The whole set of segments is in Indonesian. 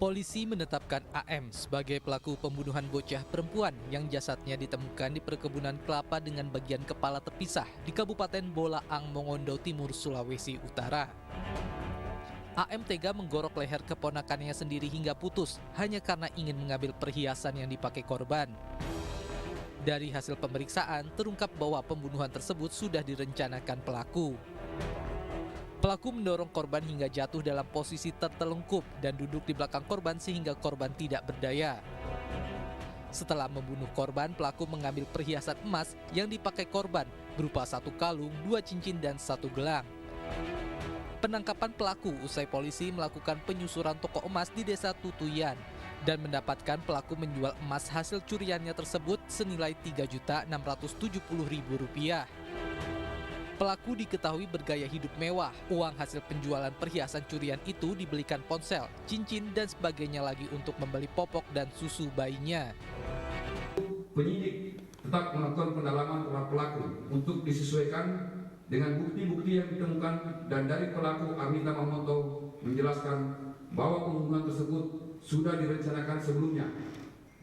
Polisi menetapkan AM sebagai pelaku pembunuhan bocah perempuan yang jasadnya ditemukan di perkebunan kelapa dengan bagian kepala terpisah di Kabupaten Bolaang, Mongondo Timur, Sulawesi Utara. AM tega menggorok leher keponakannya sendiri hingga putus hanya karena ingin mengambil perhiasan yang dipakai korban. Dari hasil pemeriksaan, terungkap bahwa pembunuhan tersebut sudah direncanakan pelaku. Pelaku mendorong korban hingga jatuh dalam posisi tertelungkup dan duduk di belakang korban sehingga korban tidak berdaya. Setelah membunuh korban, pelaku mengambil perhiasan emas yang dipakai korban berupa 1 kalung, 2 cincin, dan 1 gelang. Penangkapan pelaku usai polisi melakukan penyusuran toko emas di desa Tutuyan dan mendapatkan pelaku menjual emas hasil curiannya tersebut senilai Rp3.670.000. Pelaku diketahui bergaya hidup mewah. Uang hasil penjualan perhiasan curian itu dibelikan ponsel, cincin, dan sebagainya lagi untuk membeli popok dan susu bayinya. Penyidik tetap melakukan pendalaman terhadap pelaku untuk disesuaikan dengan bukti-bukti yang ditemukan, dan dari pelaku Armita Mamoto menjelaskan bahwa pembunuhan tersebut sudah direncanakan sebelumnya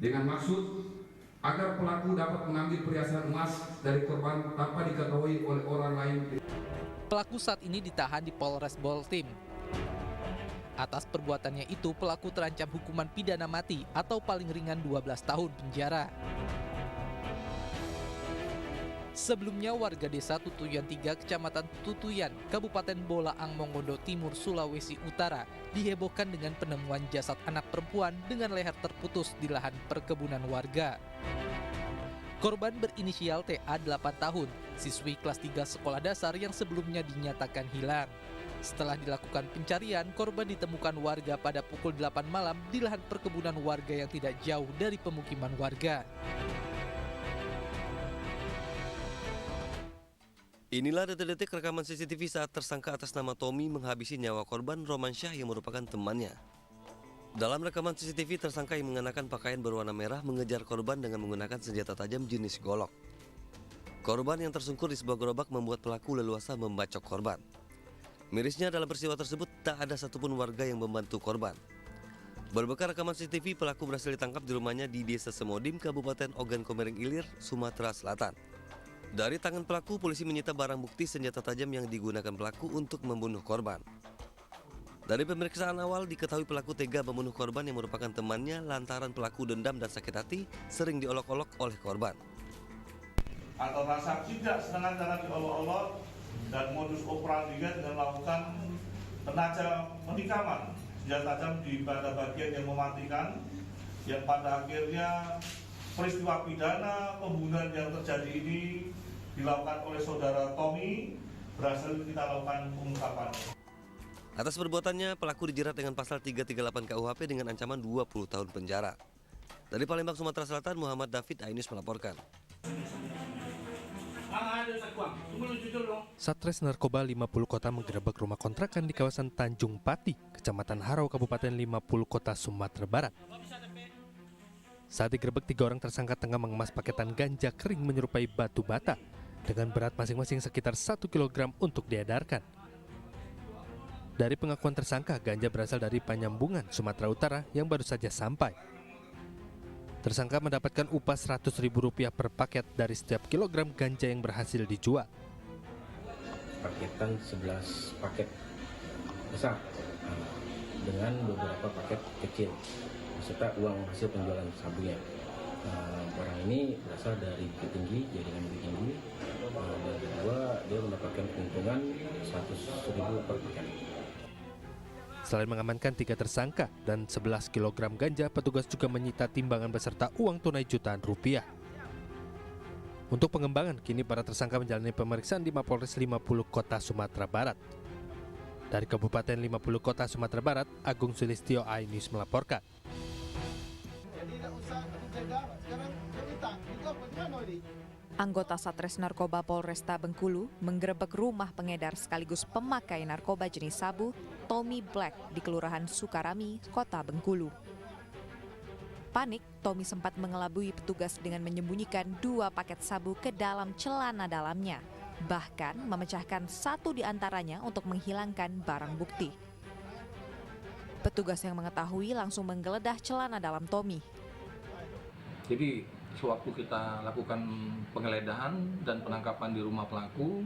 dengan maksud agar pelaku dapat mengambil perhiasan emas dari korban tanpa diketahui oleh orang lain. Pelaku saat ini ditahan di Polres Boltim. Atas perbuatannya itu, pelaku terancam hukuman pidana mati atau paling ringan 12 tahun penjara. Sebelumnya, warga desa Tutuyan 3, Kecamatan Tutuyan, Kabupaten Bolaang, Mongondo Timur, Sulawesi Utara, dihebohkan dengan penemuan jasad anak perempuan dengan leher terputus di lahan perkebunan warga. Korban berinisial TA 8 tahun, siswi kelas 3 sekolah dasar yang sebelumnya dinyatakan hilang. Setelah dilakukan pencarian, korban ditemukan warga pada pukul 8 malam di lahan perkebunan warga yang tidak jauh dari pemukiman warga. Inilah detik-detik rekaman CCTV saat tersangka atas nama Tommy menghabisi nyawa korban Romansyah yang merupakan temannya. Dalam rekaman CCTV, tersangka yang mengenakan pakaian berwarna merah mengejar korban dengan menggunakan senjata tajam jenis golok. Korban yang tersungkur di sebuah gerobak membuat pelaku leluasa membacok korban. Mirisnya, dalam peristiwa tersebut tak ada satupun warga yang membantu korban. Berbekal rekaman CCTV, pelaku berhasil ditangkap di rumahnya di Desa Semodim, Kabupaten Ogan Komering Ilir, Sumatera Selatan. Dari tangan pelaku, polisi menyita barang bukti senjata tajam yang digunakan pelaku untuk membunuh korban. Dari pemeriksaan awal diketahui pelaku tega membunuh korban yang merupakan temannya lantaran pelaku dendam dan sakit hati sering diolok-olok oleh korban. Atau rasa tidak senang karena diolok-olok dan modus operandinya dengan melakukan penikaman senjata tajam pada bagian yang mematikan, yang pada akhirnya peristiwa pidana pembunuhan yang terjadi ini dilakukan oleh saudara Tommy, berhasil kita lakukan pengungkapan. Atas perbuatannya, pelaku dijerat dengan pasal 338 KUHP dengan ancaman 20 tahun penjara. Dari Palembang, Sumatera Selatan, Muhammad David Ainus melaporkan. Satres Narkoba 50 Kota menggerebek rumah kontrakan di kawasan Tanjung Pati, Kecamatan Harau, Kabupaten 50 Kota, Sumatera Barat. Saat digerebek, 3 orang tersangka tengah mengemas paketan ganja kering menyerupai batu bata dengan berat masing-masing sekitar 1 kg untuk diedarkan. Dari pengakuan tersangka, ganja berasal dari Penyambungan, Sumatera Utara yang baru saja sampai. Tersangka mendapatkan upah Rp100.000 per paket dari setiap kilogram ganja yang berhasil dijual. Paketan 11 paket besar dengan beberapa paket kecil beserta uang hasil penjualan sabunya. Barang ini berasal dari Bukit Tinggi, jaringan Bukit Tinggi, dan kedua dia mendapatkan keuntungan Rp100.000 per paket. Selain mengamankan 3 tersangka dan 11 kg ganja, petugas juga menyita timbangan beserta uang tunai jutaan rupiah. Untuk pengembangan, kini para tersangka menjalani pemeriksaan di Mapolres 50 Kota Sumatera Barat. Dari Kabupaten 50 Kota Sumatera Barat, Agung Sulistyo Ainus melaporkan. Anggota Satres Narkoba Polresta Bengkulu menggerebek rumah pengedar sekaligus pemakai narkoba jenis sabu Tommy Black di Kelurahan Sukarami, Kota Bengkulu. Panik, Tommy sempat mengelabui petugas dengan menyembunyikan 2 paket sabu ke dalam celana dalamnya, bahkan memecahkan 1 di antaranya untuk menghilangkan barang bukti. Petugas yang mengetahui langsung menggeledah celana dalam Tommy. Jadi sewaktu kita lakukan penggeledahan dan penangkapan di rumah pelaku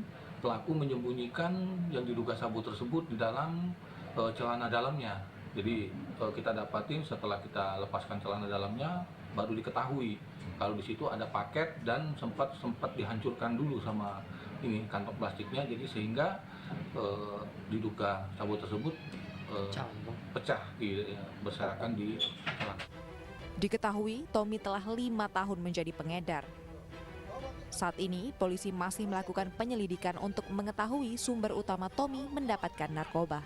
menyembunyikan yang diduga sabu tersebut di dalam celana dalamnya. Jadi kita dapatin setelah kita lepaskan celana dalamnya baru diketahui kalau di situ ada paket dan sempat dihancurkan dulu sama ini kantong plastiknya, jadi sehingga diduga sabu tersebut pecah berserakan di celana. Diketahui Tommy telah 5 tahun menjadi pengedar. Saat ini polisi masih melakukan penyelidikan untuk mengetahui sumber utama Tommy mendapatkan narkoba.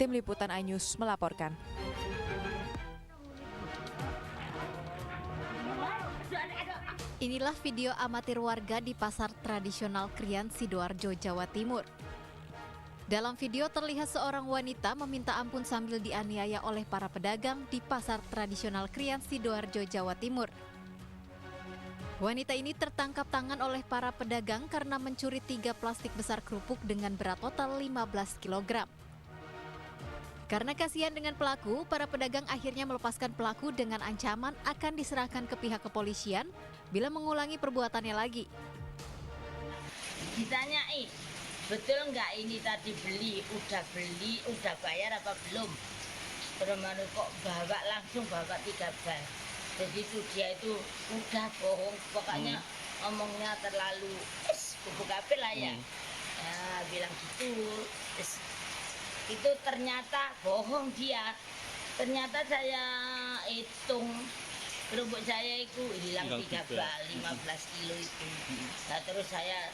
Tim Liputan iNews melaporkan. Inilah video amatir warga di pasar tradisional Krian, Sidoarjo, Jawa Timur. Dalam video terlihat seorang wanita meminta ampun sambil dianiaya oleh para pedagang di pasar tradisional Krian, Sidoarjo, Jawa Timur. Wanita ini tertangkap tangan oleh para pedagang karena mencuri 3 plastik besar kerupuk dengan berat total 15 kg. Karena kasihan dengan pelaku, para pedagang akhirnya melepaskan pelaku dengan ancaman akan diserahkan ke pihak kepolisian bila mengulangi perbuatannya lagi. Ditanyain, betul nggak ini tadi beli, udah bayar apa belum? Terus kok bawa 3 bal. Jadi itu dia itu udah bohong, pokoknya ngomongnya terlalu bubuk apa lah ya. Ya bilang gitu. Terus, itu ternyata bohong dia. Ternyata saya hitung kerupuk saya itu hilang 3 bal, 15 kilo itu. Nah terus saya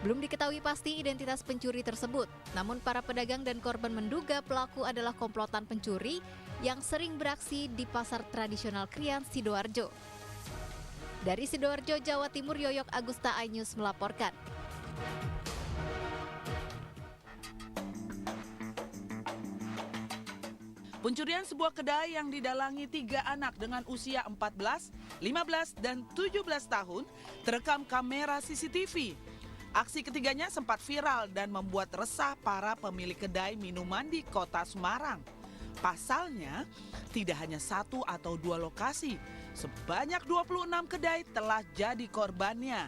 Belum diketahui pasti identitas pencuri tersebut, namun para pedagang dan korban menduga pelaku adalah komplotan pencuri yang sering beraksi di pasar tradisional Krian, Sidoarjo. Dari Sidoarjo, Jawa Timur, Yoyok Agusta, iNews melaporkan. Pencurian sebuah kedai yang didalangi 3 anak dengan usia 14, 15, dan 17 tahun terekam kamera CCTV. Aksi ketiganya sempat viral dan membuat resah para pemilik kedai minuman di kota Semarang. Pasalnya, tidak hanya 1 atau 2 lokasi, sebanyak 26 kedai telah jadi korbannya.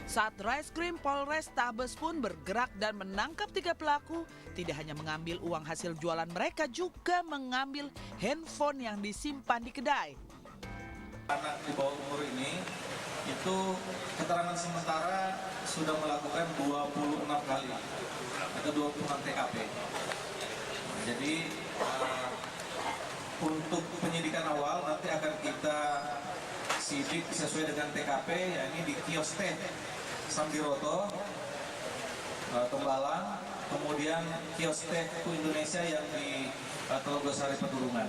Satreskrim Polres Tabes pun bergerak dan menangkap 3 pelaku, tidak hanya mengambil uang hasil jualan mereka, juga mengambil handphone yang disimpan di kedai. Anak di bawah umur ini itu keterangan sementara sudah melakukan 26 kali, ada 26 TKP. Jadi untuk penyidikan awal nanti akan kita sidik sesuai dengan TKP, yakni di kios teh Sambiroto, Tembalang, kemudian kios teh Indonesia yang di Telogosari Pedurungan.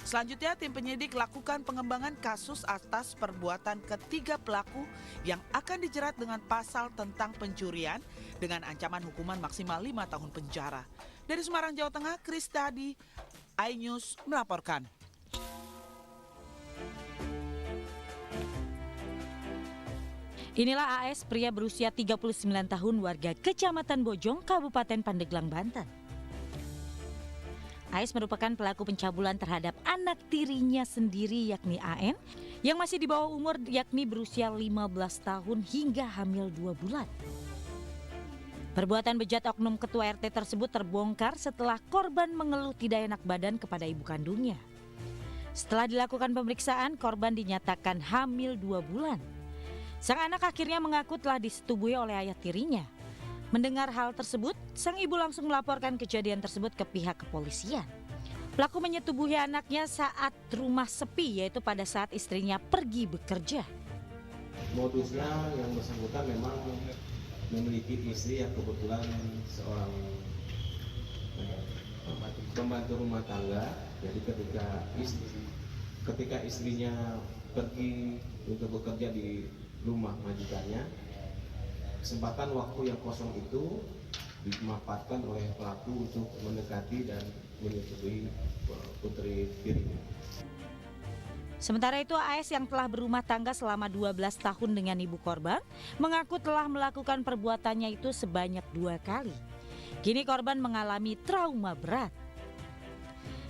Selanjutnya, tim penyidik lakukan pengembangan kasus atas perbuatan ketiga pelaku yang akan dijerat dengan pasal tentang pencurian dengan ancaman hukuman maksimal 5 tahun penjara. Dari Semarang, Jawa Tengah, Kristadi, iNews melaporkan. Inilah AS, pria berusia 39 tahun warga Kecamatan Bojong, Kabupaten Pandeglang, Banten. AS merupakan pelaku pencabulan terhadap anak tirinya sendiri yakni AN yang masih di bawah umur yakni berusia 15 tahun hingga hamil 2 bulan. Perbuatan bejat oknum ketua RT tersebut terbongkar setelah korban mengeluh tidak enak badan kepada ibu kandungnya. Setelah dilakukan pemeriksaan, korban dinyatakan hamil 2 bulan. Sang anak akhirnya mengaku telah disetubui oleh ayah tirinya. Mendengar hal tersebut, sang ibu langsung melaporkan kejadian tersebut ke pihak kepolisian. Pelaku menyetubuhi anaknya saat rumah sepi, yaitu pada saat istrinya pergi bekerja. Modusnya yang bersangkutan memang memiliki istri yang kebetulan seorang pembantu rumah tangga. Jadi ketika istrinya pergi untuk bekerja di rumah majikannya, kesempatan waktu yang kosong itu dimanfaatkan oleh pelaku untuk mendekati dan menyetujui putri tirinya. Sementara itu, AS yang telah berumah tangga selama 12 tahun dengan ibu korban mengaku telah melakukan perbuatannya itu sebanyak 2 kali. Kini korban mengalami trauma berat.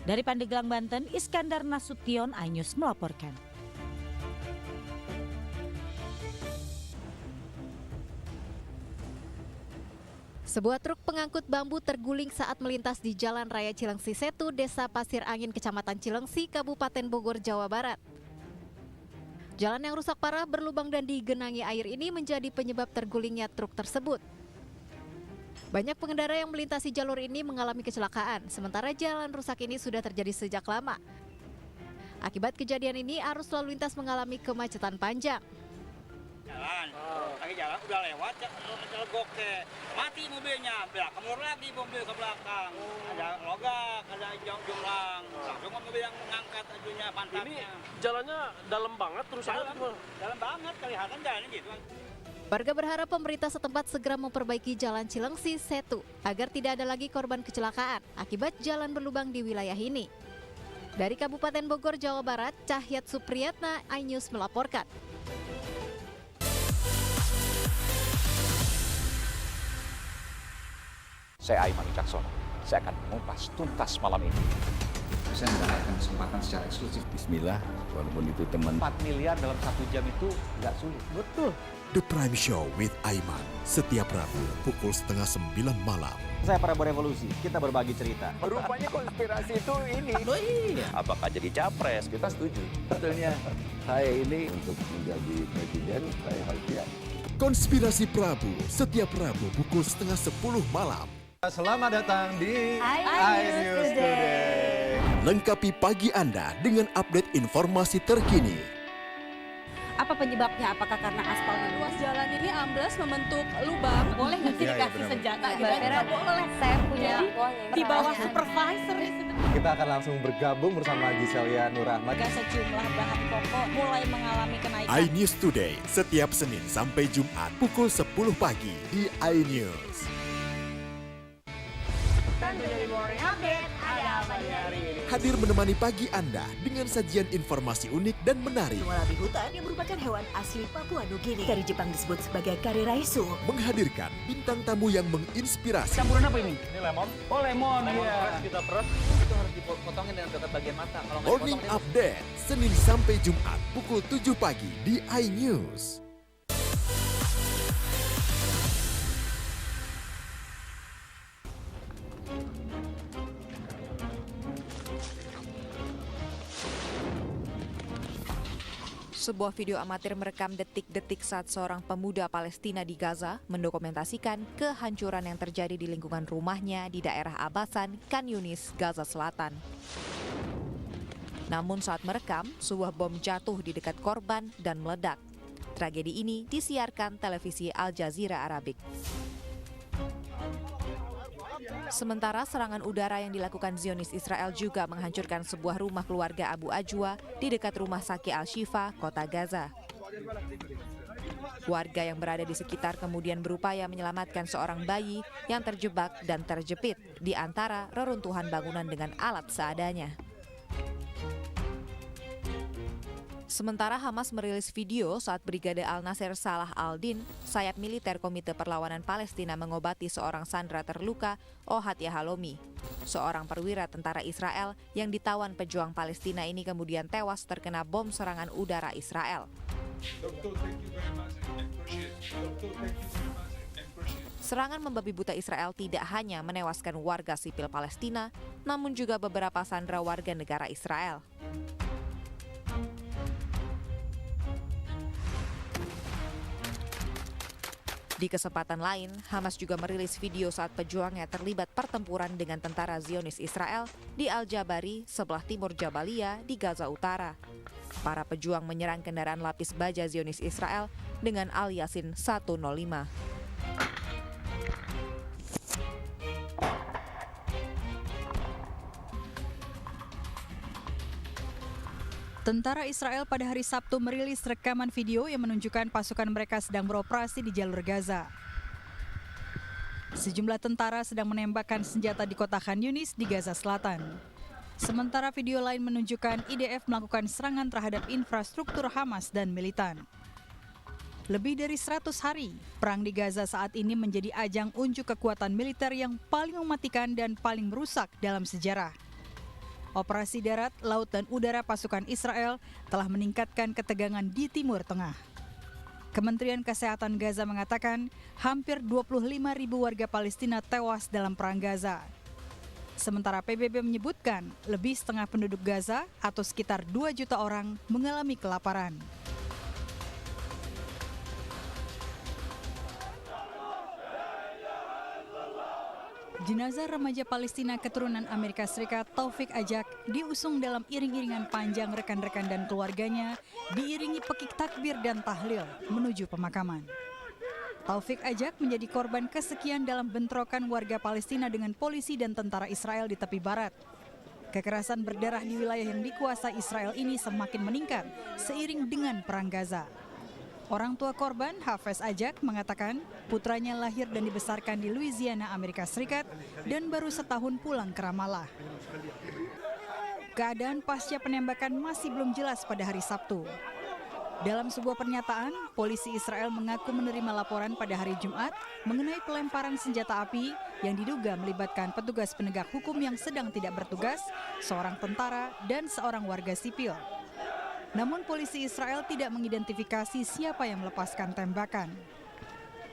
Dari Pandeglang, Banten, Iskandar Nasution, iNews melaporkan. Sebuah truk pengangkut bambu terguling saat melintas di Jalan Raya Cilengsi Setu, Desa Pasir Angin, Kecamatan Cilengsi, Kabupaten Bogor, Jawa Barat. Jalan yang rusak parah, berlubang dan digenangi air ini menjadi penyebab tergulingnya truk tersebut. Banyak pengendara yang melintasi jalur ini mengalami kecelakaan, sementara jalan rusak ini sudah terjadi sejak lama. Akibat kejadian ini, arus lalu lintas mengalami kemacetan panjang. Lagi jalan udah lewat, legok mati mobilnya, kemur lagi mobil ke belakang. Ada logak, ada jomplang, langsung mobil yang mengangkat ajunya pantatnya. Ini jalannya dalam banget terus dalam banget, kelihatan jalannya gitu. Warga berharap pemerintah setempat segera memperbaiki Jalan Cilengsi Setu agar tidak ada lagi korban kecelakaan akibat jalan berlubang di wilayah ini. Dari Kabupaten Bogor, Jawa Barat, Cahyat Supriyatna, iNews melaporkan. Saya Aiman Wicaksono. Saya akan mengupas tuntas malam ini. Saya mendapatkan kesempatan secara eksklusif. Bismillah, walaupun itu teman. 4 miliar dalam 1 jam itu nggak sulit. Betul. The Prime Show with Aiman, setiap Rabu pukul 8:30 malam. Saya Prabowo Revolusi, kita berbagi cerita. Rupanya konspirasi itu ini. Oh iya. Apakah jadi capres? Kita setuju. Betulnya, saya ini untuk menjadi presiden, saya harus siap. Konspirasi Prabu, setiap Rabu pukul 9:30 malam. Selamat datang di iNews Today. Lengkapi pagi Anda dengan update informasi terkini. Apa penyebabnya? Apakah karena aspal ruas jalan ini amblas membentuk lubang? Boleh nggak sih dikasih senjata? Boleh. Saya punya di bawah supervisor. Kita akan langsung bergabung bersama Giselia Nur Ahmad. Sejumlah bahan pokok mulai mengalami kenaikan. iNews Today setiap Senin sampai Jumat pukul 10 pagi di iNews. Hadir menemani pagi Anda dengan sajian informasi unik dan menarik. Walabi hutan yang merupakan hewan asli Papua Nugini. Dari Jepang disebut sebagai kare raisu. Menghadirkan bintang tamu yang menginspirasi. Campuran apa ini? Ini lemon. Oh lemon, ya. Kita peras. Itu harus dipotongin dengan dekat bagian mata. Kalau Morning Update, Senin sampai Jumat pukul 7 pagi di iNews. Sebuah video amatir merekam detik-detik saat seorang pemuda Palestina di Gaza mendokumentasikan kehancuran yang terjadi di lingkungan rumahnya di daerah Abasan, Khan Yunis, Gaza Selatan. Namun saat merekam, sebuah bom jatuh di dekat korban dan meledak. Tragedi ini disiarkan televisi Al Jazeera Arabik. Sementara serangan udara yang dilakukan Zionis Israel juga menghancurkan sebuah rumah keluarga Abu Ajwa di dekat rumah sakit Al-Shifa, kota Gaza. Warga yang berada di sekitar kemudian berupaya menyelamatkan seorang bayi yang terjebak dan terjepit di antara reruntuhan bangunan dengan alat seadanya. Sementara Hamas merilis video saat Brigade Al-Nasir Salah Al-Din, sayap militer Komite Perlawanan Palestina mengobati seorang sandera terluka, Ohad Yahalomi. Seorang perwira tentara Israel yang ditawan pejuang Palestina ini kemudian tewas terkena bom serangan udara Israel. Serangan membabi buta Israel tidak hanya menewaskan warga sipil Palestina, namun juga beberapa sandera warga negara Israel. Di kesempatan lain, Hamas juga merilis video saat pejuangnya terlibat pertempuran dengan tentara Zionis Israel di Al-Jabari, sebelah timur Jabalia di Gaza Utara. Para pejuang menyerang kendaraan lapis baja Zionis Israel dengan Al-Yasin 105. Tentara Israel pada hari Sabtu merilis rekaman video yang menunjukkan pasukan mereka sedang beroperasi di jalur Gaza. Sejumlah tentara sedang menembakkan senjata di kota Khan Yunis di Gaza Selatan. Sementara video lain menunjukkan IDF melakukan serangan terhadap infrastruktur Hamas dan militan. Lebih dari 100 hari, perang di Gaza saat ini menjadi ajang unjuk kekuatan militer yang paling mematikan dan paling merusak dalam sejarah. Operasi darat, laut, dan udara pasukan Israel telah meningkatkan ketegangan di Timur Tengah. Kementerian Kesehatan Gaza mengatakan hampir 25.000 warga Palestina tewas dalam perang Gaza. Sementara PBB menyebutkan lebih setengah penduduk Gaza atau sekitar 2 juta orang mengalami kelaparan. Jenazah remaja Palestina keturunan Amerika Serikat Taufik Ajak diusung dalam iring-iringan panjang rekan-rekan dan keluarganya, diiringi pekik takbir dan tahlil menuju pemakaman. Taufik Ajak menjadi korban kesekian dalam bentrokan warga Palestina dengan polisi dan tentara Israel di tepi barat. Kekerasan berdarah di wilayah yang dikuasai Israel ini semakin meningkat seiring dengan perang Gaza. Orang tua korban, Hafez Ajak, mengatakan putranya lahir dan dibesarkan di Louisiana, Amerika Serikat, dan baru setahun pulang ke Ramallah. Keadaan pasca penembakan masih belum jelas pada hari Sabtu. Dalam sebuah pernyataan, polisi Israel mengaku menerima laporan pada hari Jumat mengenai pelemparan senjata api yang diduga melibatkan petugas penegak hukum yang sedang tidak bertugas, seorang tentara, dan seorang warga sipil. Namun polisi Israel tidak mengidentifikasi siapa yang melepaskan tembakan.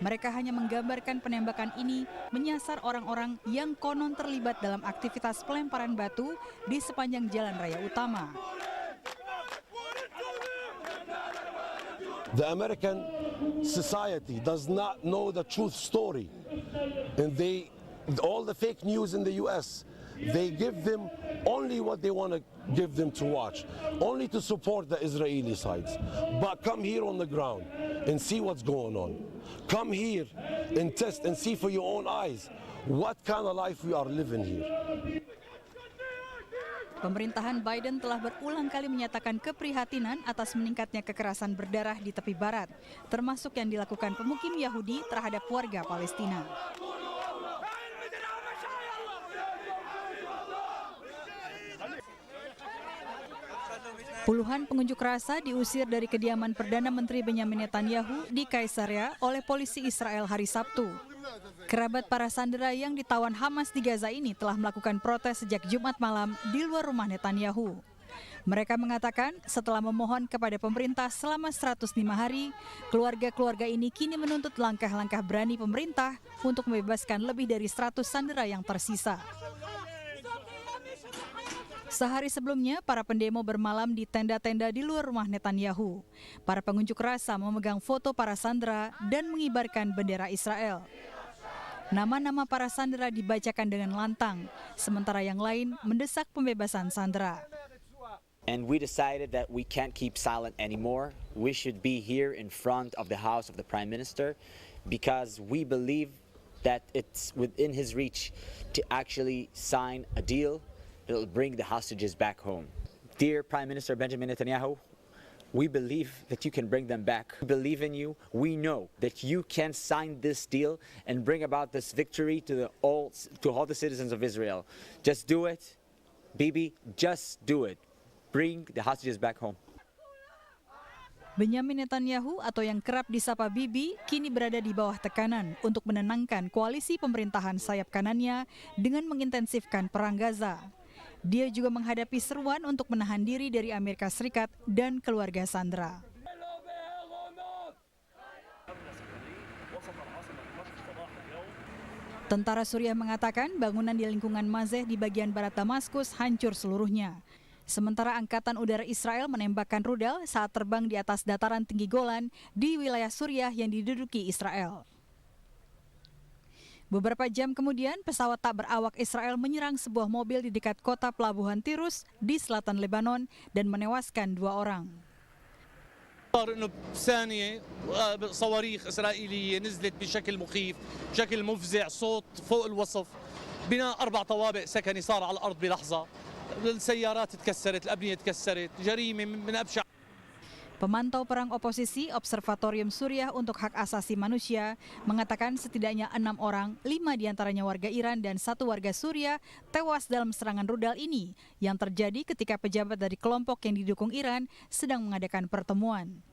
Mereka hanya menggambarkan penembakan ini menyasar orang-orang yang konon terlibat dalam aktivitas pelemparan batu di sepanjang jalan raya utama. The American society does not know the truth story, and all the fake news in the US, they give them only what they want to give them to watch, only to support the Israeli sides. But come here on the ground and see what's going on. Come here and test and see for your own eyes what kind of life we are living here. Pemerintahan Biden telah berulang kali menyatakan keprihatinan atas meningkatnya kekerasan berdarah di tepi barat, termasuk yang dilakukan pemukim Yahudi terhadap warga Palestina. Puluhan pengunjuk rasa diusir dari kediaman Perdana Menteri Benjamin Netanyahu di Kaisaria oleh polisi Israel hari Sabtu. Kerabat para sandera yang ditawan Hamas di Gaza ini telah melakukan protes sejak Jumat malam di luar rumah Netanyahu. Mereka mengatakan setelah memohon kepada pemerintah selama 105 hari, keluarga-keluarga ini kini menuntut langkah-langkah berani pemerintah untuk membebaskan lebih dari 100 sandera yang tersisa. Sehari sebelumnya, para pendemo bermalam di tenda-tenda di luar rumah Netanyahu. Para pengunjuk rasa memegang foto para sandera dan mengibarkan bendera Israel. Nama-nama para sandera dibacakan dengan lantang, sementara yang lain mendesak pembebasan sandera. And we decided that we can't keep silent anymore. We should be here in front of the house of the Prime Minister because we believe that it's within his reach to actually sign a deal that will bring the hostages back home. Dear Prime Minister Benjamin Netanyahu, we believe that you can bring them back. We believe in you. We know that you can sign this deal and bring about this victory to all the citizens of Israel. Just do it, Bibi, just do it. Bring the hostages back home. Benjamin Netanyahu atau yang kerap disapa Bibi kini berada di bawah tekanan untuk menenangkan koalisi pemerintahan sayap kanannya dengan mengintensifkan perang Gaza. Dia juga menghadapi seruan untuk menahan diri dari Amerika Serikat dan keluarga sandera. Tentara Suriah mengatakan bangunan di lingkungan Mazeh di bagian barat Damaskus hancur seluruhnya. Sementara Angkatan Udara Israel menembakkan rudal saat terbang di atas dataran tinggi Golan di wilayah Suriah yang diduduki Israel. Beberapa jam kemudian, pesawat tak berawak Israel menyerang sebuah mobil di dekat kota pelabuhan Tirus di selatan Lebanon dan menewaskan 2 orang. صار انه بثانيه صواريخ اسرائيليه نزلت بشكل مخيف، بشكل مفزع، صوت فوق الوصف، بناء 4 طوابق سكني صار على الارض بلحظه، السيارات تكسرت، الابنيه تكسرت، جريمه من ابشع. Pemantau perang oposisi Observatorium Suriah untuk Hak Asasi Manusia mengatakan setidaknya 6 orang, 5 diantaranya warga Iran dan 1 warga Suriah tewas dalam serangan rudal ini yang terjadi ketika pejabat dari kelompok yang didukung Iran sedang mengadakan pertemuan.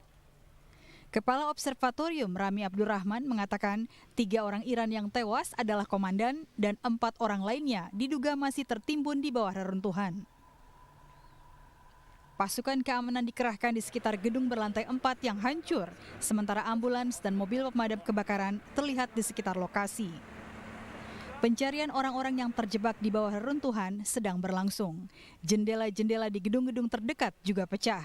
Kepala Observatorium Rami Abdurrahman mengatakan 3 orang Iran yang tewas adalah komandan dan 4 orang lainnya diduga masih tertimbun di bawah reruntuhan. Pasukan keamanan dikerahkan di sekitar gedung berlantai 4 yang hancur, sementara ambulans dan mobil pemadam kebakaran terlihat di sekitar lokasi. Pencarian orang-orang yang terjebak di bawah reruntuhan sedang berlangsung. Jendela-jendela di gedung-gedung terdekat juga pecah.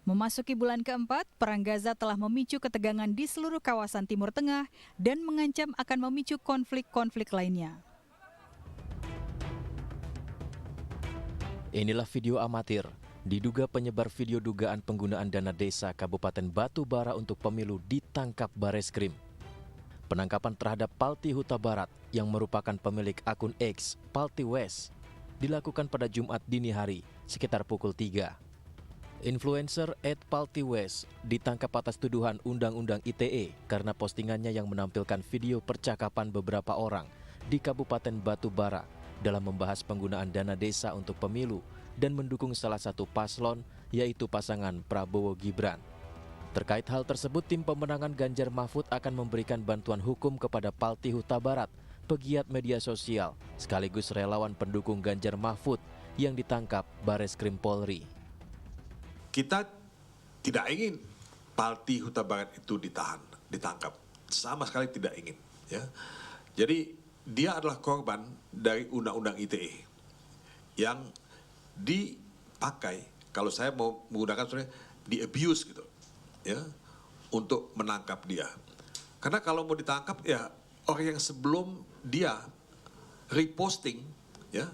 Memasuki bulan keempat, Perang Gaza telah memicu ketegangan di seluruh kawasan Timur Tengah dan mengancam akan memicu konflik-konflik lainnya. Inilah video amatir. Diduga penyebar video dugaan penggunaan dana desa Kabupaten Batubara untuk pemilu ditangkap Bareskrim. Penangkapan terhadap Palti Huta Barat yang merupakan pemilik akun X Palti West dilakukan pada Jumat dini hari sekitar pukul 3. Influencer @PaltiWest ditangkap atas tuduhan Undang-Undang ITE karena postingannya yang menampilkan video percakapan beberapa orang di Kabupaten Batubara dalam membahas penggunaan dana desa untuk pemilu dan mendukung salah satu paslon, yaitu pasangan Prabowo Gibran. Terkait hal tersebut, tim pemenangan Ganjar Mahfud akan memberikan bantuan hukum kepada Palti Huta Barat, pegiat media sosial, sekaligus relawan pendukung Ganjar Mahfud yang ditangkap Bareskrim Polri. Kita tidak ingin Palti Huta Barat itu ditangkap. Sama sekali tidak ingin. Ya. Jadi dia adalah korban dari Undang-Undang ITE yang dipakai, kalau saya mau menggunakan sebenarnya di-abuse gitu, ya, untuk menangkap dia. Karena kalau mau ditangkap ya orang yang sebelum dia reposting ya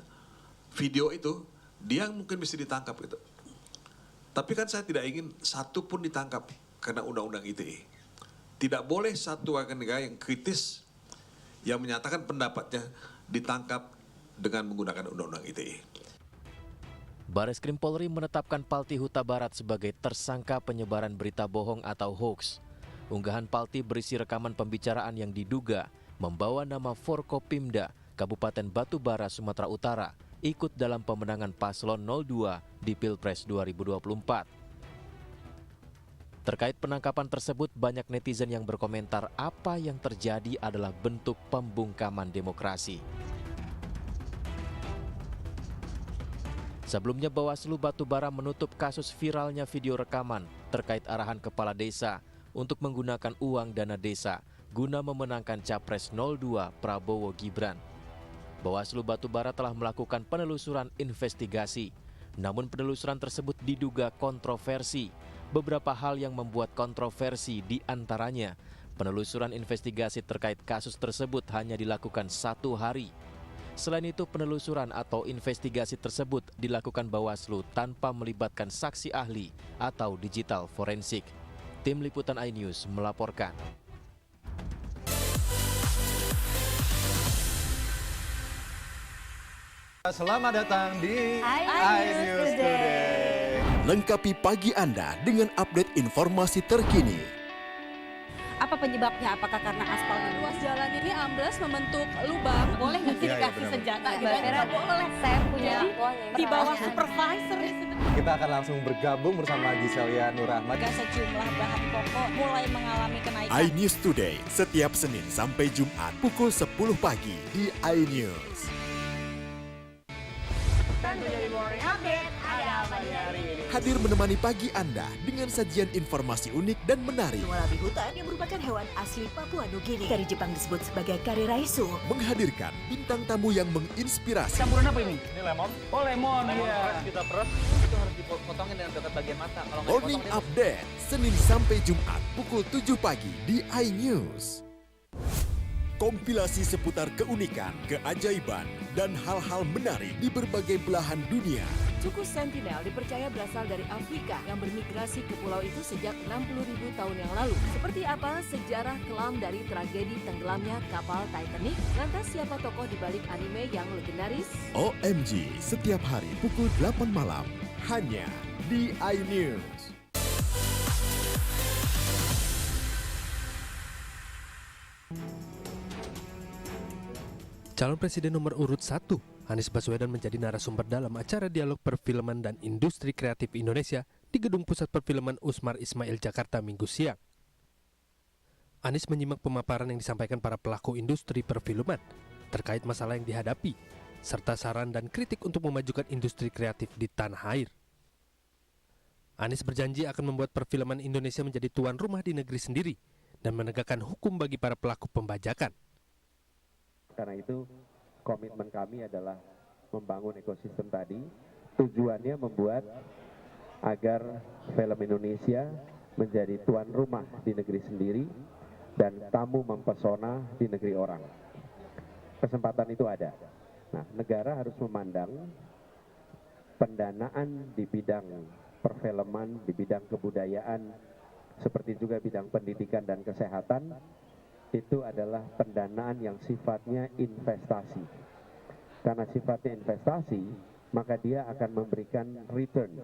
video itu, dia mungkin bisa ditangkap gitu. Tapi kan saya tidak ingin satu pun ditangkap karena Undang-Undang ITE. Tidak boleh satu warga negara yang kritis yang menyatakan pendapatnya ditangkap dengan menggunakan Undang-Undang ITE. Bareskrim Polri menetapkan Palti Huta Barat sebagai tersangka penyebaran berita bohong atau hoax. Unggahan Palti berisi rekaman pembicaraan yang diduga membawa nama Forkopimda Kabupaten Batubara, Sumatera Utara ikut dalam pemenangan paslon 02 di Pilpres 2024. Terkait penangkapan tersebut, banyak netizen yang berkomentar apa yang terjadi adalah bentuk pembungkaman demokrasi. Sebelumnya, Bawaslu Batubara menutup kasus viralnya video rekaman terkait arahan kepala desa untuk menggunakan uang dana desa guna memenangkan Capres 02 Prabowo Gibran. Bawaslu Batubara telah melakukan penelusuran investigasi, namun penelusuran tersebut diduga kontroversi. Beberapa hal yang membuat kontroversi diantaranya, penelusuran investigasi terkait kasus tersebut hanya dilakukan 1 hari. Selain itu, penelusuran atau investigasi tersebut dilakukan Bawaslu tanpa melibatkan saksi ahli atau digital forensik. Tim Liputan iNews melaporkan. Selamat datang di iNews Today. Lengkapi pagi Anda dengan update informasi terkini. Apa penyebabnya? Apakah karena aspal ruas jalan ini ambles membentuk lubang? Boleh nggak sih dikasih senjata? Nggak boleh. Saya punya di bawah supervisor. Kita akan langsung bergabung bersama Giselia Nurahmat. Sejumlah bahan pokok mulai mengalami kenaikan. iNews Today setiap Senin sampai Jumat pukul 10 pagi di iNews. Hadir menemani pagi Anda dengan sajian informasi unik dan menarik. Walabi hutan yang merupakan hewan asli Papua Nugini. Dari Jepang disebut sebagai kare raisu. Menghadirkan bintang tamu yang menginspirasi. Campuran apa ini? Ini lemon. Oh lemon, iya. Kita peras. Itu harus dipotongin dengan dekat bagian mata. Kalau Morning Update, Senin sampai Jumat pukul 7 pagi di iNews. Kompilasi seputar keunikan, keajaiban, dan hal-hal menarik di berbagai belahan dunia. Suku Sentinel dipercaya berasal dari Afrika yang bermigrasi ke pulau itu sejak 60.000 tahun yang lalu. Seperti apa sejarah kelam dari tragedi tenggelamnya kapal Titanic? Lantas siapa tokoh di balik anime yang legendaris? OMG, setiap hari pukul 8 malam, hanya di iNews. Calon Presiden nomor urut 1, Anies Baswedan menjadi narasumber dalam acara dialog perfilman dan industri kreatif Indonesia di Gedung Pusat Perfilman Usmar Ismail Jakarta Minggu siang. Anies menyimak pemaparan yang disampaikan para pelaku industri perfilman terkait masalah yang dihadapi, serta saran dan kritik untuk memajukan industri kreatif di tanah air. Anies berjanji akan membuat perfilman Indonesia menjadi tuan rumah di negeri sendiri dan menegakkan hukum bagi para pelaku pembajakan. Karena itu komitmen kami adalah membangun ekosistem tadi, tujuannya membuat agar film Indonesia menjadi tuan rumah di negeri sendiri dan tamu mempesona di negeri orang. Kesempatan itu ada. Nah, negara harus memandang pendanaan di bidang perfilman, di bidang kebudayaan, seperti juga bidang pendidikan dan kesehatan, itu adalah pendanaan yang sifatnya investasi. Karena sifatnya investasi, maka dia akan memberikan return.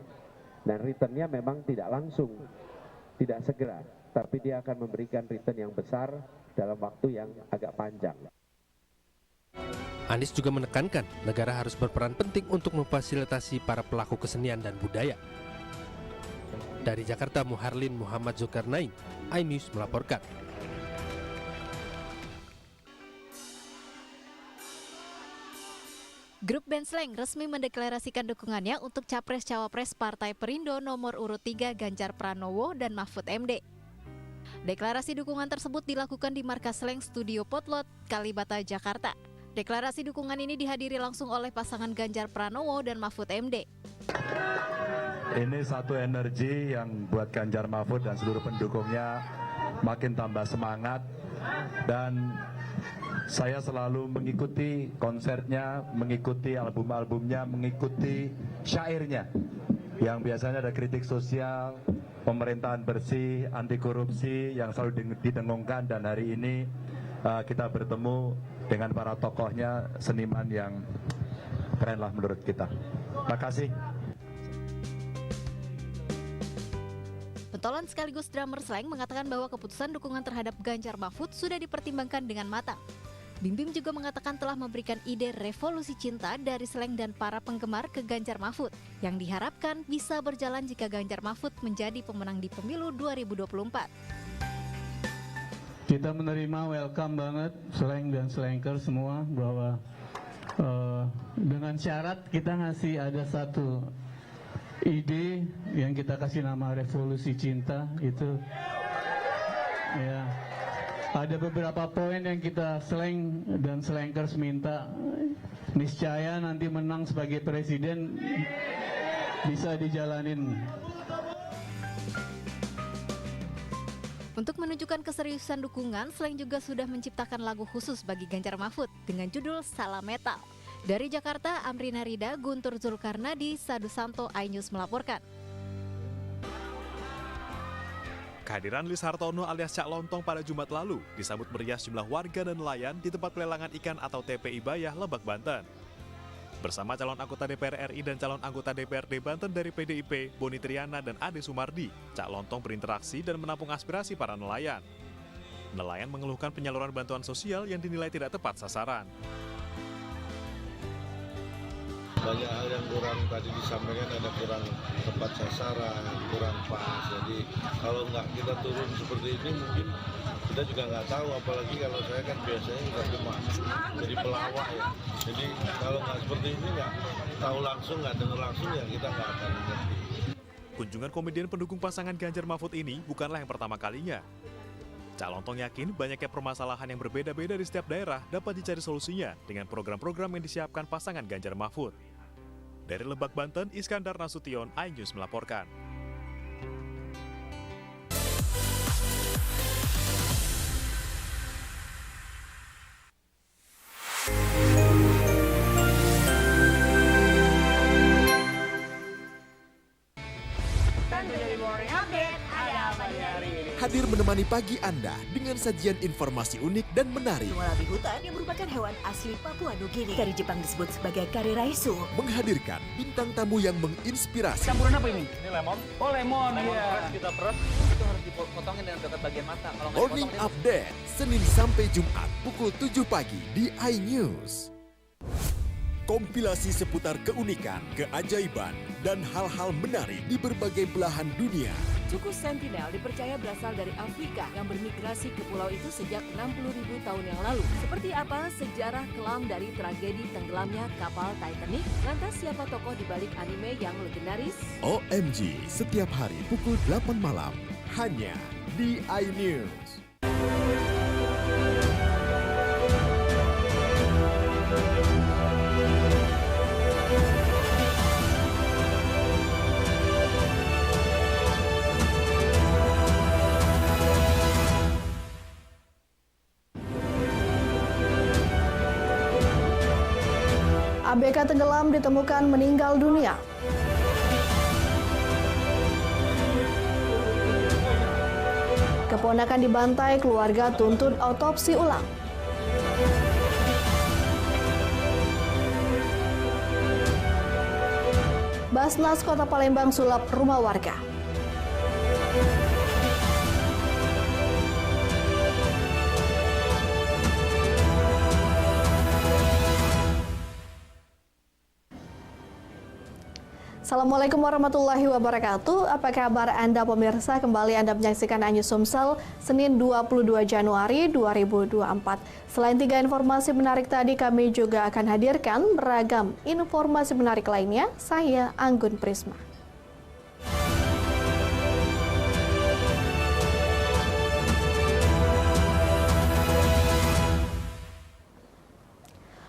Dan returnnya memang tidak langsung, tidak segera, tapi dia akan memberikan return yang besar dalam waktu yang agak panjang. Anies juga menekankan negara harus berperan penting untuk memfasilitasi para pelaku kesenian dan budaya. Dari Jakarta, Muharlin Muhammad Zulkarnain, iNews melaporkan. Grup band Slank resmi mendeklarasikan dukungannya untuk Capres-Cawapres Partai Perindo nomor urut 3 Ganjar Pranowo dan Mahfud MD. Deklarasi dukungan tersebut dilakukan di markas Slank Studio Potlot, Kalibata, Jakarta. Deklarasi dukungan ini dihadiri langsung oleh pasangan Ganjar Pranowo dan Mahfud MD. Ini satu energi yang buat Ganjar Mahfud dan seluruh pendukungnya makin tambah semangat, dan saya selalu mengikuti konsernya, mengikuti album-albumnya, mengikuti syairnya yang biasanya ada kritik sosial, pemerintahan bersih, anti korupsi yang selalu didengungkan, dan hari ini kita bertemu dengan para tokohnya, seniman yang keren lah menurut kita. Terima kasih. Pentolan sekaligus drummer Slank mengatakan bahwa keputusan dukungan terhadap Ganjar Mahfud sudah dipertimbangkan dengan matang. Bim Bim juga mengatakan telah memberikan ide revolusi cinta dari Slank dan para penggemar ke Ganjar Mahfud yang diharapkan bisa berjalan jika Ganjar Mahfud menjadi pemenang di pemilu 2024. Kita menerima, welcome banget Slank dan Slanker semua, bahwa dengan syarat kita ngasih ada satu ide yang kita kasih nama revolusi cinta itu ya. Ada beberapa poin yang kita Slank dan Slankers minta, niscaya nanti menang sebagai presiden bisa dijalanin. Untuk menunjukkan keseriusan dukungan, Slank juga sudah menciptakan lagu khusus bagi Ganjar Mahfud dengan judul Salam Metal. Dari Jakarta, Amrina Rida, Guntur Zulkarnadi, Sadu Santo, iNews melaporkan. Kehadiran Lis Hartono alias Cak Lontong pada Jumat lalu disambut meriah sejumlah warga dan nelayan di tempat pelelangan ikan atau TPI Bayah, Lebak, Banten. Bersama calon anggota DPR RI dan calon anggota DPRD Banten dari PDIP, Boni Triana dan Ade Sumardi, Cak Lontong berinteraksi dan menampung aspirasi para nelayan. Nelayan mengeluhkan penyaluran bantuan sosial yang dinilai tidak tepat sasaran. Banyak hal yang kurang tadi disampaikan, ada kurang tepat sasaran, kurang pas. Jadi kalau nggak kita turun seperti ini mungkin kita juga nggak tahu, apalagi kalau saya kan biasanya nggak cuma jadi pelawak ya. Jadi kalau nggak seperti ini nggak tahu langsung, nggak dengar langsung, ya kita nggak akan ngerti. Kunjungan komedian pendukung pasangan Ganjar Mahfud ini bukanlah yang pertama kalinya. Cak Lontong yakin banyaknya permasalahan yang berbeda-beda di setiap daerah dapat dicari solusinya dengan program-program yang disiapkan pasangan Ganjar Mahfud. Dari Lebak, Banten, Iskandar Nasution, iNews melaporkan. Hadir menemani pagi Anda dengan sajian informasi unik dan menarik. Wallaby hutan yang merupakan hewan asli Papua Nugini. Dari Jepang disebut sebagai kare raisu. Menghadirkan bintang tamu yang menginspirasi. Campuran apa ini? Ini lemon. Oh, lemon. Lemon Iya. fresh kita peres. Itu harus dipotongin dengan dekat bagian mata. Kalau nggak Morning dipotong, Update, Senin sampai Jumat pukul 7 pagi di iNews. Kompilasi seputar keunikan, keajaiban, dan hal-hal menarik di berbagai belahan dunia. Suku Sentinel dipercaya berasal dari Afrika yang bermigrasi ke pulau itu sejak 60.000 tahun yang lalu. Seperti apa sejarah kelam dari tragedi tenggelamnya kapal Titanic? Lantas siapa tokoh di balik anime yang legendaris? OMG, setiap hari pukul 8 malam, hanya di iNews. ABK tenggelam ditemukan meninggal dunia. Keponakan dibantai, keluarga tuntut autopsi ulang. Basnas Kota Palembang sulap rumah warga. Assalamualaikum warahmatullahi wabarakatuh. Apa kabar Anda pemirsa? Kembali Anda menyaksikan iNews Sumsel Senin 22 Januari 2024. Selain 3 informasi menarik tadi, kami juga akan hadirkan beragam informasi menarik lainnya. Saya Anggun Prisma.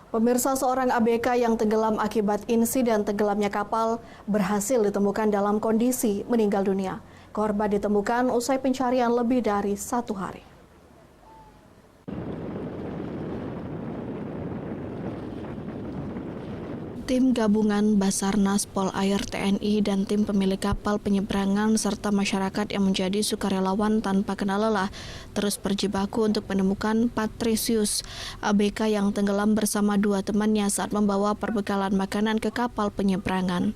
Pemirsa, seorang ABK yang tenggelam akibat insiden tenggelamnya kapal berhasil ditemukan dalam kondisi meninggal dunia. Korban ditemukan usai pencarian lebih dari 1 hari. Tim gabungan Basarnas, Polair, TNI, dan tim pemilik kapal penyeberangan serta masyarakat yang menjadi sukarelawan tanpa kenal lelah terus berjibaku untuk menemukan Patricius, ABK yang tenggelam bersama 2 temannya saat membawa perbekalan makanan ke kapal penyeberangan.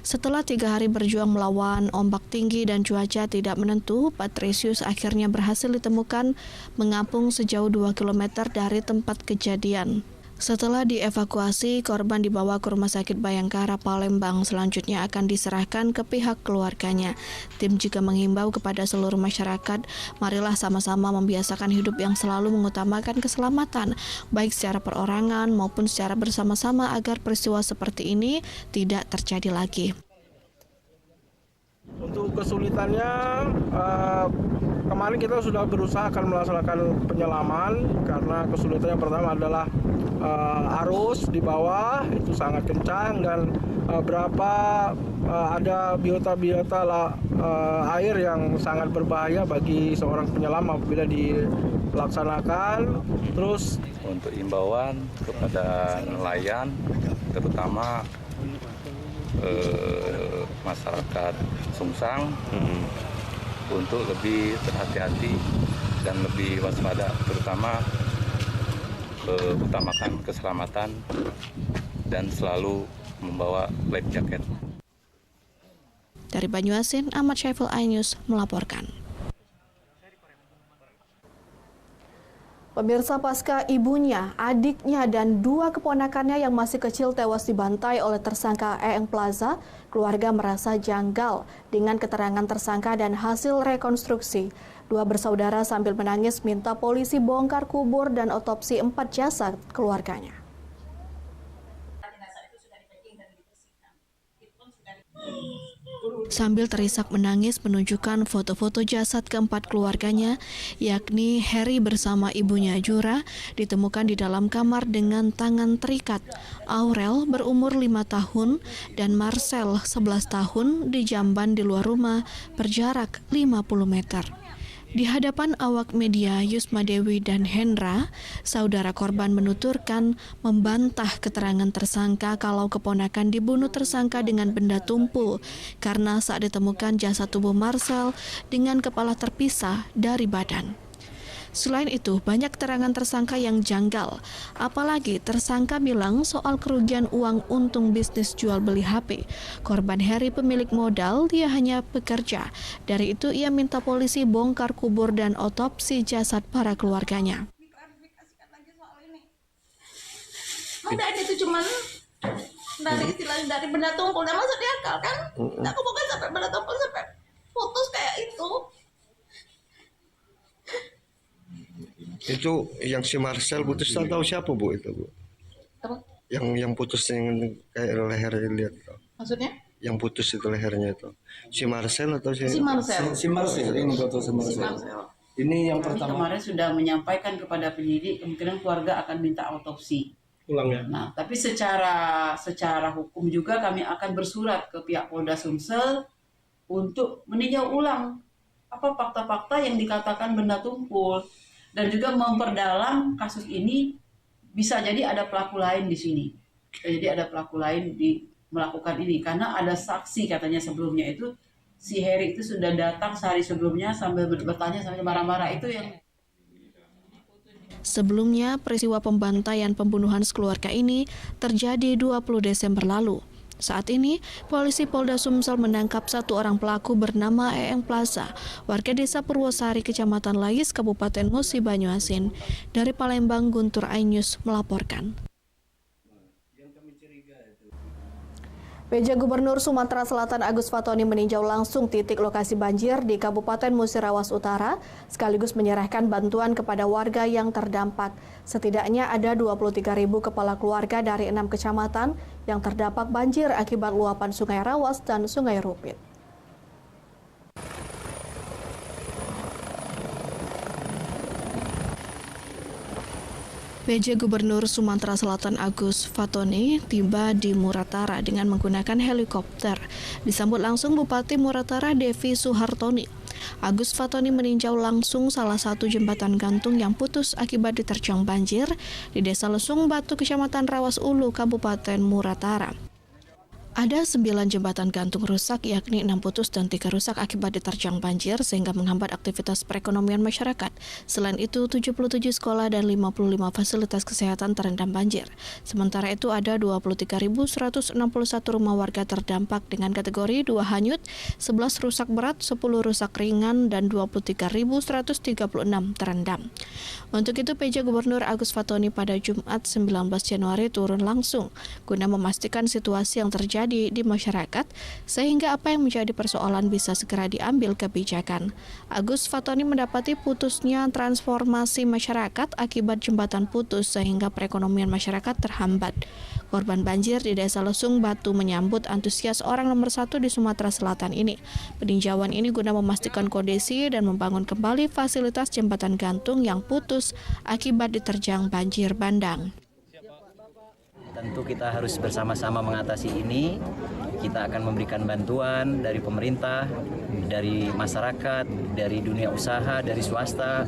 Setelah 3 hari berjuang melawan ombak tinggi dan cuaca tidak menentu, Patricius akhirnya berhasil ditemukan mengapung sejauh 2 km dari tempat kejadian. Setelah dievakuasi, korban dibawa ke Rumah Sakit Bayangkara Palembang. Selanjutnya akan diserahkan ke pihak keluarganya. Tim juga menghimbau kepada seluruh masyarakat, marilah sama-sama membiasakan hidup yang selalu mengutamakan keselamatan, baik secara perorangan maupun secara bersama-sama agar peristiwa seperti ini tidak terjadi lagi. Untuk kesulitannya, kemarin kita sudah berusaha akan melaksanakan penyelaman karena kesulitan yang pertama adalah arus di bawah itu sangat kencang dan ada biota air yang sangat berbahaya bagi seorang penyelam apabila dilaksanakan. Terus untuk imbauan kepada nelayan terutama masyarakat Sungsang untuk lebih berhati-hati dan lebih waspada, terutama utamakan keselamatan dan selalu membawa life jacket. Dari Banyuasin, Ahmad Syaiful, iNews melaporkan. Pemirsa, pasca ibunya, adiknya, dan 2 keponakannya yang masih kecil tewas dibantai oleh tersangka Eeng Plaza, keluarga merasa janggal dengan keterangan tersangka dan hasil rekonstruksi. 2 bersaudara sambil menangis minta polisi bongkar kubur dan otopsi 4 jasad keluarganya. Sambil terisak menangis menunjukkan foto-foto jasad keempat keluarganya, yakni Harry bersama ibunya Jura, ditemukan di dalam kamar dengan tangan terikat. Aurel berumur 5 tahun dan Marcel 11 tahun dijamban di luar rumah berjarak 50 meter. Di hadapan awak media, Yusma Dewi dan Hendra, saudara korban menuturkan membantah keterangan tersangka kalau keponakan dibunuh tersangka dengan benda tumpul karena saat ditemukan jasad tubuh Marcel dengan kepala terpisah dari badan. Selain itu, banyak keterangan tersangka yang janggal. Apalagi tersangka bilang soal kerugian uang untung bisnis jual beli HP. Korban Harry pemilik modal, dia hanya bekerja. Dari itu ia minta polisi bongkar kubur dan otopsi jasad para keluarganya. Ada itu cuman Dari istilahnya dari benda tumpul, dan masuk di akal kan? Nah, aku bukan sampai benda tumpul sampai putus kayak itu. Itu yang si Marcel putus tahu siapa Bu itu Bu? Apa? Yang putus yang kayak leher lihat. Maksudnya? Yang putus itu lehernya itu. Si Marcel atau si Marcel? Si Marcel ini foto si Marcel. Ini yang Kami pertama. kemarin sudah menyampaikan kepada penyidik kemungkinan keluarga akan minta autopsi. Ulang ya. Nah, tapi secara hukum juga kami akan bersurat ke pihak Polda Sumsel untuk meninjau ulang apa fakta-fakta yang dikatakan benda tumpul dan juga memperdalam kasus ini. Bisa jadi ada pelaku lain di sini. Jadi ada pelaku lain melakukan ini karena ada saksi katanya sebelumnya itu si Heri itu sudah datang sehari sebelumnya sambil bertanya sambil marah-marah itu yang. Sebelumnya, peristiwa pembantaian pembunuhan sekeluarga ini terjadi 20 Desember lalu. Saat ini, polisi Polda Sumsel menangkap satu orang pelaku bernama Eeng Plaza, warga desa Purwosari, Kecamatan Lais, Kabupaten Musi Banyuasin. Dari Palembang, Guntur iNews melaporkan. PJ Gubernur Sumatera Selatan Agus Fatoni meninjau langsung titik lokasi banjir di Kabupaten Musirawas Utara, sekaligus menyerahkan bantuan kepada warga yang terdampak. Setidaknya ada 23.000 kepala keluarga dari 6 kecamatan yang terdampak banjir akibat luapan Sungai Rawas dan Sungai Rupit. PJ Gubernur Sumatera Selatan Agus Fatoni tiba di Muratara dengan menggunakan helikopter. Disambut langsung Bupati Muratara Devi Suhartoni. Agus Fatoni meninjau langsung salah satu jembatan gantung yang putus akibat diterjang banjir di Desa Lesung Batu, Kecamatan Rawas Ulu, Kabupaten Muratara. Ada 9 jembatan gantung rusak, yakni 6 putus dan 3 rusak akibat diterjang banjir sehingga menghambat aktivitas perekonomian masyarakat. Selain itu, 77 sekolah dan 55 fasilitas kesehatan terendam banjir. Sementara itu, ada 23.161 rumah warga terdampak dengan kategori 2 hanyut, 11 rusak berat, 10 rusak ringan, dan 23.136 terendam. Untuk itu, PJ Gubernur Agus Fatoni pada Jumat 19 Januari turun langsung guna memastikan situasi yang terjadi di masyarakat sehingga apa yang menjadi persoalan bisa segera diambil kebijakan. Agus Fatoni mendapati putusnya transformasi masyarakat akibat jembatan putus sehingga perekonomian masyarakat terhambat. Korban banjir di Desa Lesung Batu menyambut antusias orang nomor 1 di Sumatera Selatan ini. Peninjauan ini guna memastikan kondisi dan membangun kembali fasilitas jembatan gantung yang putus akibat diterjang banjir bandang. Tentu kita harus bersama-sama mengatasi ini. Kita akan memberikan bantuan dari pemerintah, dari masyarakat, dari dunia usaha, dari swasta,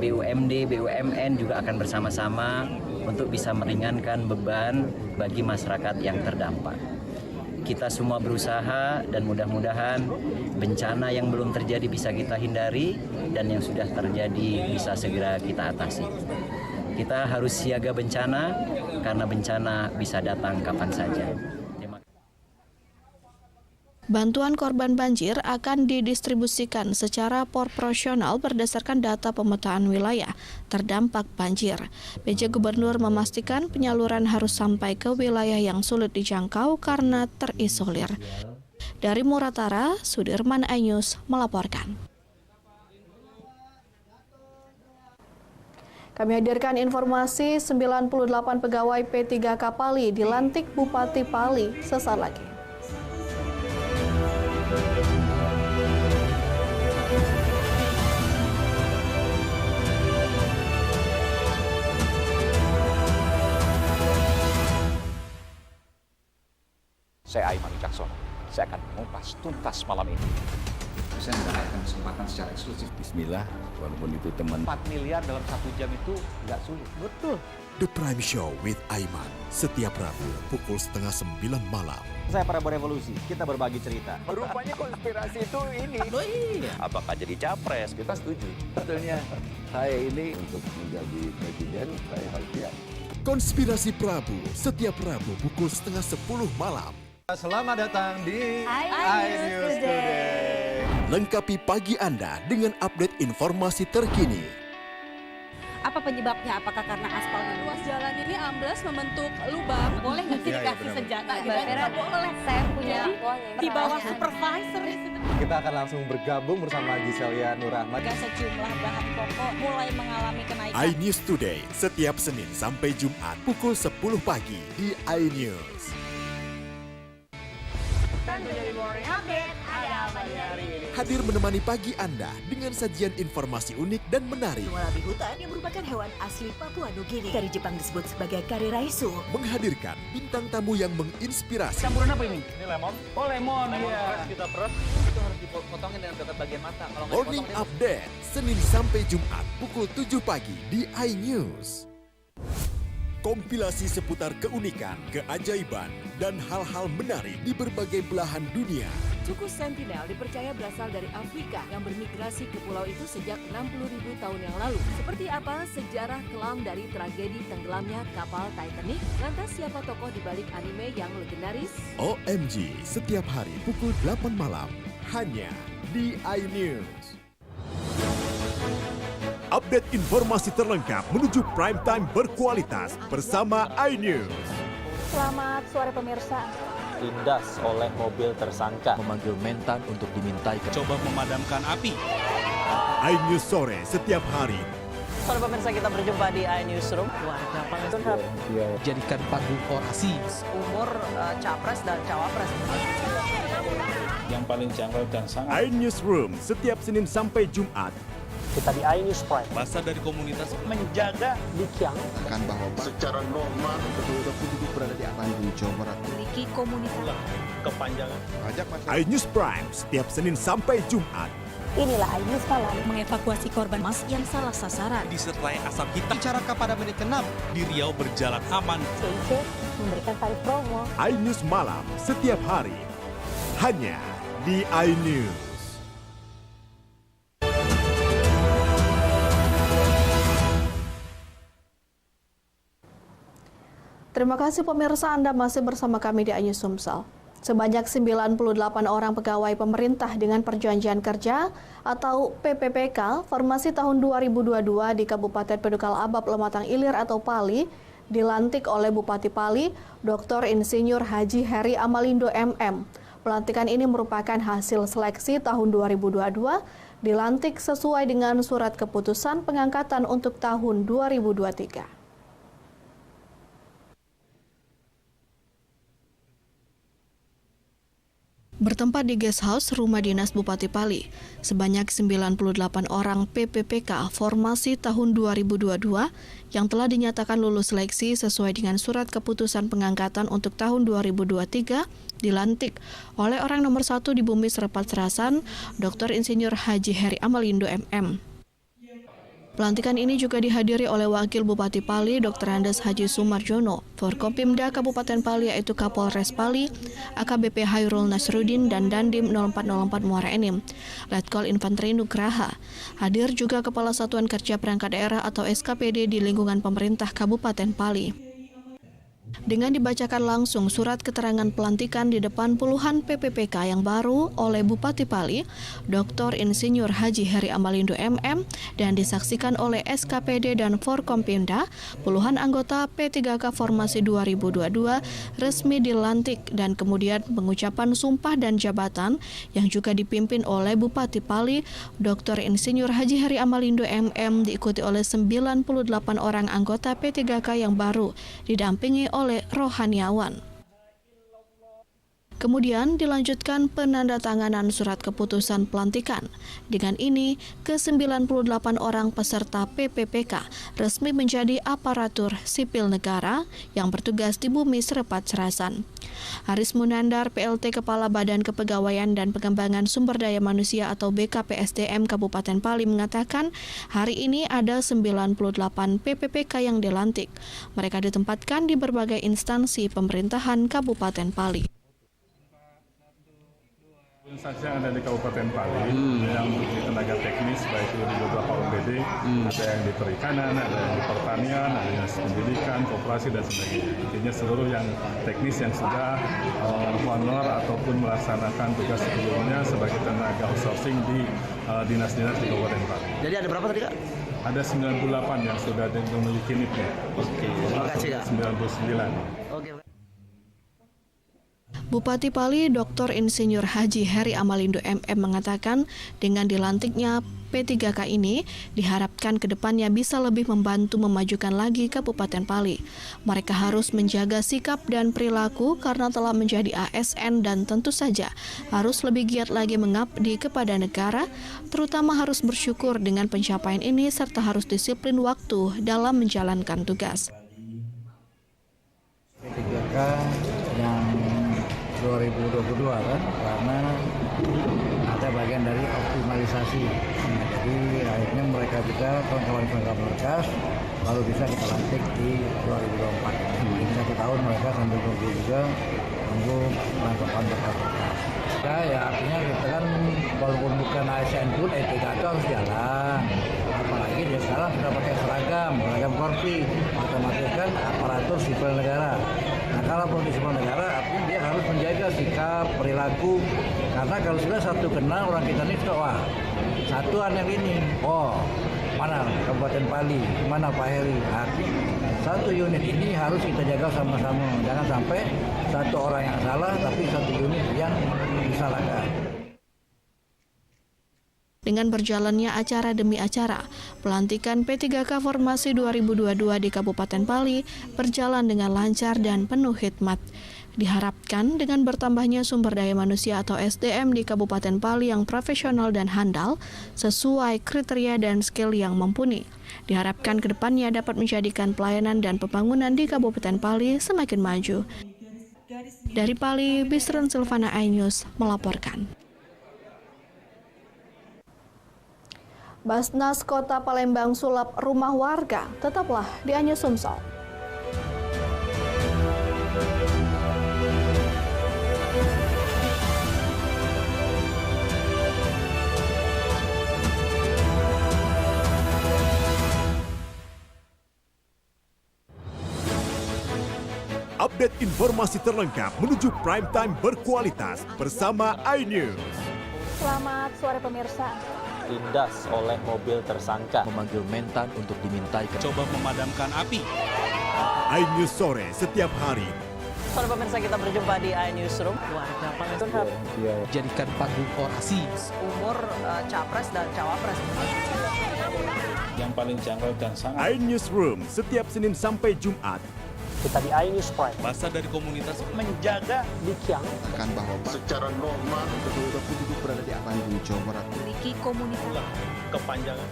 BUMD, BUMN juga akan bersama-sama untuk bisa meringankan beban bagi masyarakat yang terdampak. Kita semua berusaha dan mudah-mudahan bencana yang belum terjadi bisa kita hindari dan yang sudah terjadi bisa segera kita atasi. Kita harus siaga bencana karena bencana bisa datang kapan saja. Bantuan korban banjir akan didistribusikan secara proporsional berdasarkan data pemetaan wilayah terdampak banjir. PJ Gubernur memastikan penyaluran harus sampai ke wilayah yang sulit dijangkau karena terisolir. Dari Muratara, Sudirman iNews melaporkan. Kami hadirkan informasi 98 pegawai P3K Pali dilantik Bupati Pali sesaat lagi. Saya Aiman Wicaksono. Saya akan mengupas tuntas malam ini. Saya mendapatkan kesempatan secara eksklusif. Bismillah, walaupun itu teman. 4 miliar dalam 1 jam itu nggak sulit. Betul. The Prime Show with Aiman, setiap Rabu pukul 8:30 malam. Saya Prabowo Revolusi, kita berbagi cerita. Rupanya konspirasi itu ini. Oh iya. Apakah jadi capres? Kita setuju. Sebetulnya saya ini untuk menjadi presiden, saya harus siap. Konspirasi Prabu, setiap Rabu pukul 9:30 malam. Selamat datang di iNews Today. Lengkapi pagi Anda dengan update informasi terkini. Apa penyebabnya? Apakah karena aspalnya? Ruas jalan ini amblas membentuk lubang. Boleh nggak sih dikasih senjata? Nggak boleh. Saya punya Di bawah supervisor. Kita akan langsung bergabung bersama Giselia Nur Ahmad. Sejumlah bahan pokok mulai mengalami kenaikan. iNews Today, setiap Senin sampai Jumat pukul 10 pagi di iNews. Hadir menemani pagi Anda dengan sajian informasi unik dan menarik. Walabi hutan yang merupakan hewan asli Papua Nugini. Dari Jepang disebut sebagai kare raisu. Menghadirkan bintang tamu yang menginspirasi. Campuran apa ini? Ini lemon. Oh, lemon. Iya. Kita peras itu harus dipotongin dengan dekat bagian mata. Kalau nggak Morning Update, Senin sampai Jumat pukul 7 pagi di iNews. Kompilasi seputar keunikan, keajaiban, dan hal-hal menarik di berbagai belahan dunia. Suku Sentinel dipercaya berasal dari Afrika yang bermigrasi ke pulau itu sejak 60.000 tahun yang lalu. Seperti apa sejarah kelam dari tragedi tenggelamnya kapal Titanic? Lantas siapa tokoh di balik anime yang legendaris? OMG, setiap hari pukul 8 malam, hanya di iNews. Update informasi terlengkap menuju prime time berkualitas bersama iNews. Selamat sore pemirsa. Tindas oleh mobil tersangka. Memanggil mentan untuk dimintai. Coba memadamkan api. iNews sore setiap hari. Sore pemirsa, kita berjumpa di iNewsroom. Warga Palestina jadikan panggung orasi. Umur capres dan cawapres. Yang paling janggal dan sangat. iNewsroom setiap Senin sampai Jumat. Kita di iNews Prime. Masa dari komunitas menjaga Dikyang. Kan bahwa secara normal betul-betul penduduk berada di Bandung, Jawa Barat. Memiliki komunitas. Kepanjangan. iNews Prime setiap Senin sampai Jumat. Inilah iNews Malam mengevakuasi korban mas yang salah sasaran. Disertai asap hitam. Bicara kepada menit ke-6 di Riau berjalan aman. CIC memberikan tarif promo. iNews Malam setiap hari. Hanya di iNews. Terima kasih pemirsa, Anda masih bersama kami di iNews Sumsel. Sebanyak 98 orang pegawai pemerintah dengan perjanjian kerja atau PPPK formasi tahun 2022 di Kabupaten Pedukal Abab Lematang Ilir atau Pali dilantik oleh Bupati Pali, Dr. Insinyur Haji Heri Amalindo MM. Pelantikan ini merupakan hasil seleksi tahun 2022, dilantik sesuai dengan surat keputusan pengangkatan untuk tahun 2023. Bertempat di guest house rumah dinas Bupati Pali, sebanyak 98 orang PPPK formasi tahun 2022 yang telah dinyatakan lulus seleksi sesuai dengan surat keputusan pengangkatan untuk tahun 2023 dilantik oleh orang nomor 1 di Bumi Serpat Serasan, Dr. Insinyur Haji Heri Amalindo MM. Pelantikan ini juga dihadiri oleh Wakil Bupati Pali, Dr. Andes Haji Sumarjono, Forkopimda Kabupaten Pali yaitu Kapolres Pali, AKBP Hairul Nasruddin dan Dandim 0404 Muara Enim, Letkol Infanteri Nugraha. Hadir juga Kepala Satuan Kerja Perangkat Daerah atau SKPD di lingkungan pemerintah Kabupaten Pali. Dengan dibacakan langsung surat keterangan pelantikan di depan puluhan PPPK yang baru oleh Bupati Pali, Dr. Insinyur Haji Heri Amalindo MM, dan disaksikan oleh SKPD dan Forkompimda, puluhan anggota P3K Formasi 2022 resmi dilantik dan kemudian pengucapan sumpah dan jabatan yang juga dipimpin oleh Bupati Pali, Dr. Insinyur Haji Heri Amalindo MM, diikuti oleh 98 orang anggota P3K yang baru, didampingi oleh rohaniawan. Kemudian dilanjutkan penandatanganan surat keputusan pelantikan. Dengan ini, ke-98 orang peserta PPPK resmi menjadi aparatur sipil negara yang bertugas di Bumi Serpat Serasan. Haris Munandar, PLT Kepala Badan Kepegawaian dan Pengembangan Sumber Daya Manusia atau BKPSDM Kabupaten Pali mengatakan, hari ini ada 98 PPPK yang dilantik. Mereka ditempatkan di berbagai instansi pemerintahan Kabupaten Pali. Instansi yang ada di Kabupaten Pali yang di tenaga teknis baik itu di beberapa OPD, ada yang di perikanan, ada yang di pertanian, ada yang di pendidikan, koperasi dan sebagainya. Intinya seluruh yang teknis yang sudah honor ataupun melaksanakan tugas sebelumnya sebagai tenaga outsourcing di dinas-dinas di Kabupaten Pati. Jadi ada berapa tadi, Kak? Ada 98 yang sudah memiliki NIP-nya. Oke, terima kasih, Kak. 99. Oke. Bupati Pali Dr. Insinyur Haji Heri Amalindo MM mengatakan dengan dilantiknya P3K ini diharapkan kedepannya bisa lebih membantu memajukan lagi Kabupaten Pali. Mereka harus menjaga sikap dan perilaku karena telah menjadi ASN dan tentu saja harus lebih giat lagi mengabdi kepada negara, terutama harus bersyukur dengan pencapaian ini serta harus disiplin waktu dalam menjalankan tugas. P3K yang 2022 kan, karena ada bagian dari optimalisasi. Jadi akhirnya mereka juga kawan-kawan berkas lalu bisa kita lantik di 2024. Ini 1 tahun mereka sambil tunggu juga tunggu penangkapan berkas-berkas. Ya artinya kita kan walaupun bukan ASN pun P3K harus jalan. Apalagi dia sekarang sudah pakai seragam Korpi, otomatis kan aparatur sipil negara. Nah kalau di sipil negara artinya dia harus menjaga sikap, perilaku. Karena kalau sudah satu kenal orang kita ini sudah wah satuan yang ini, mana Kabupaten Pali, mana Pak Heri. Artinya satu unit ini harus kita jaga sama-sama. Jangan sampai satu orang yang salah tapi satu unit yang disalahkan. Dengan berjalannya acara demi acara, pelantikan P3K Formasi 2022 di Kabupaten Pali berjalan dengan lancar dan penuh hikmat. Diharapkan dengan bertambahnya sumber daya manusia atau SDM di Kabupaten Pali yang profesional dan handal, sesuai kriteria dan skill yang mumpuni. Diharapkan kedepannya dapat menjadikan pelayanan dan pembangunan di Kabupaten Pali semakin maju. Dari Pali, Bisren Silvana iNews melaporkan. Basnas Kota Palembang sulap rumah warga, tetaplah di iNews Sumsel. Update informasi terlengkap menuju prime time berkualitas bersama iNews. Selamat sore pemirsa. Tindas oleh mobil tersangka, memanggil mentan untuk dimintai coba memadamkan api. iNews sore setiap hari. Sore pemirsa, kita berjumpa di iNewsroom. Warga Pangandaran jadikan panggung orasi umur capres dan cawapres. Yang paling janggal dan sangat. iNewsroom setiap Senin sampai Jumat. Kita di iNews Prime. Masa dari komunitas menjaga Bikiang akan bahwa secara normal betul-betul duduk berada di Bandung, Jawa Barat. Memiliki komunitas kepanjangan.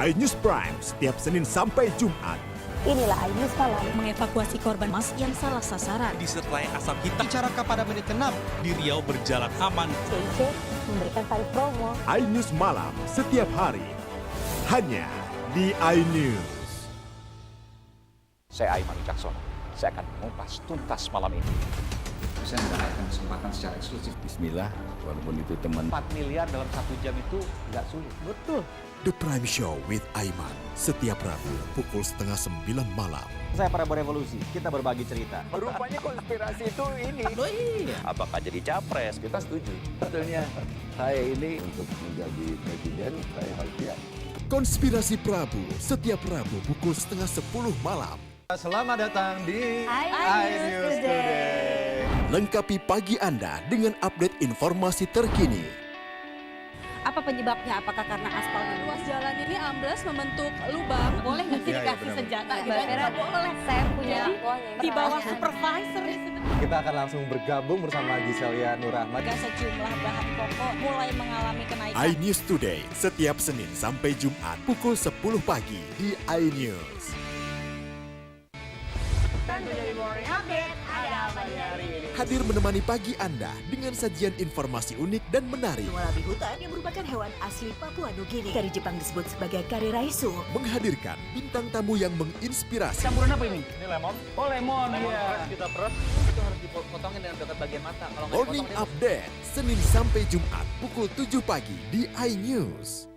iNews Prime setiap Senin sampai Jumat. Inilah iNews Malam mengevakuasi korban emas yang salah sasaran. Disertai asap hitam. Bicara pada menit ke-6 di Riau berjalan aman. CIC memberikan tarif promo. iNews Malam setiap hari. Hanya di iNews. Saya Aiman Wicaksono. Saya akan mengupas tuntas malam ini. Saya mendapatkan kesempatan secara eksklusif. Bismillah, walaupun itu teman. 4 miliar dalam 1 jam itu nggak sulit. Betul. The Prime Show with Aiman setiap Rabu pukul 8:30 malam. Saya Prabowo Revolusi, kita berbagi cerita. Rupanya konspirasi itu ini. Oh iya. Apakah jadi capres? Kita setuju. Sebetulnya saya ini untuk menjadi presiden, saya harus siap. Konspirasi Prabu setiap Rabu pukul 9:30 malam. Selamat datang di iNews Today. Lengkapi pagi Anda dengan update informasi terkini. Apa penyebabnya? Apakah karena aspal ruas jalan ini ambles membentuk lubang? Boleh nggak sih dikasih senjata? Boleh. Saya punya di bawah supervisor. Kita akan langsung bergabung bersama Giselia Nurahmat. Sejumlah bahan pokok mulai mengalami kenaikan. iNews Today setiap Senin sampai Jumat pukul 10 pagi di iNews. Hadir menemani pagi Anda dengan sajian informasi unik dan menarik. Walabi hutan yang merupakan hewan asli Papua Nugini. Dari Jepang disebut sebagai kare raisu. Menghadirkan bintang tamu yang menginspirasi. Campuran apa ini? Ini lemon. Oh lemon, Harus kita peras, itu harus dipotongin dengan dekat bagian mata. Kalau nggak Morning dipotong, Update Senin sampai Jumat pukul 7 pagi di iNews.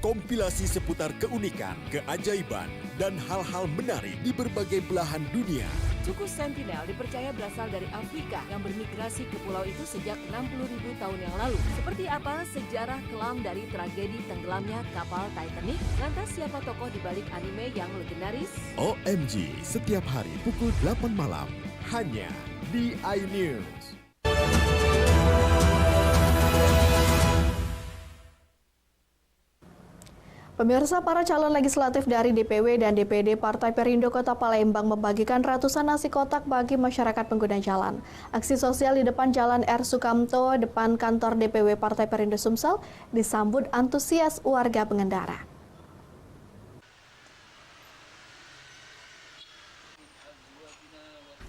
Kompilasi seputar keunikan, keajaiban, dan hal-hal menarik di berbagai belahan dunia Suku Sentinel dipercaya berasal dari Afrika yang bermigrasi ke pulau itu sejak 60.000 tahun yang lalu. Seperti apa sejarah kelam dari tragedi tenggelamnya kapal Titanic? Lantas siapa tokoh di balik anime yang legendaris? OMG, setiap hari pukul 8 malam, hanya di iNews. Pemirsa, para calon legislatif dari DPW dan DPD Partai Perindo Kota Palembang membagikan ratusan nasi kotak bagi masyarakat pengguna jalan. Aksi sosial di depan Jalan R. Sukamto, depan kantor DPW Partai Perindo Sumsel, disambut antusias warga pengendara.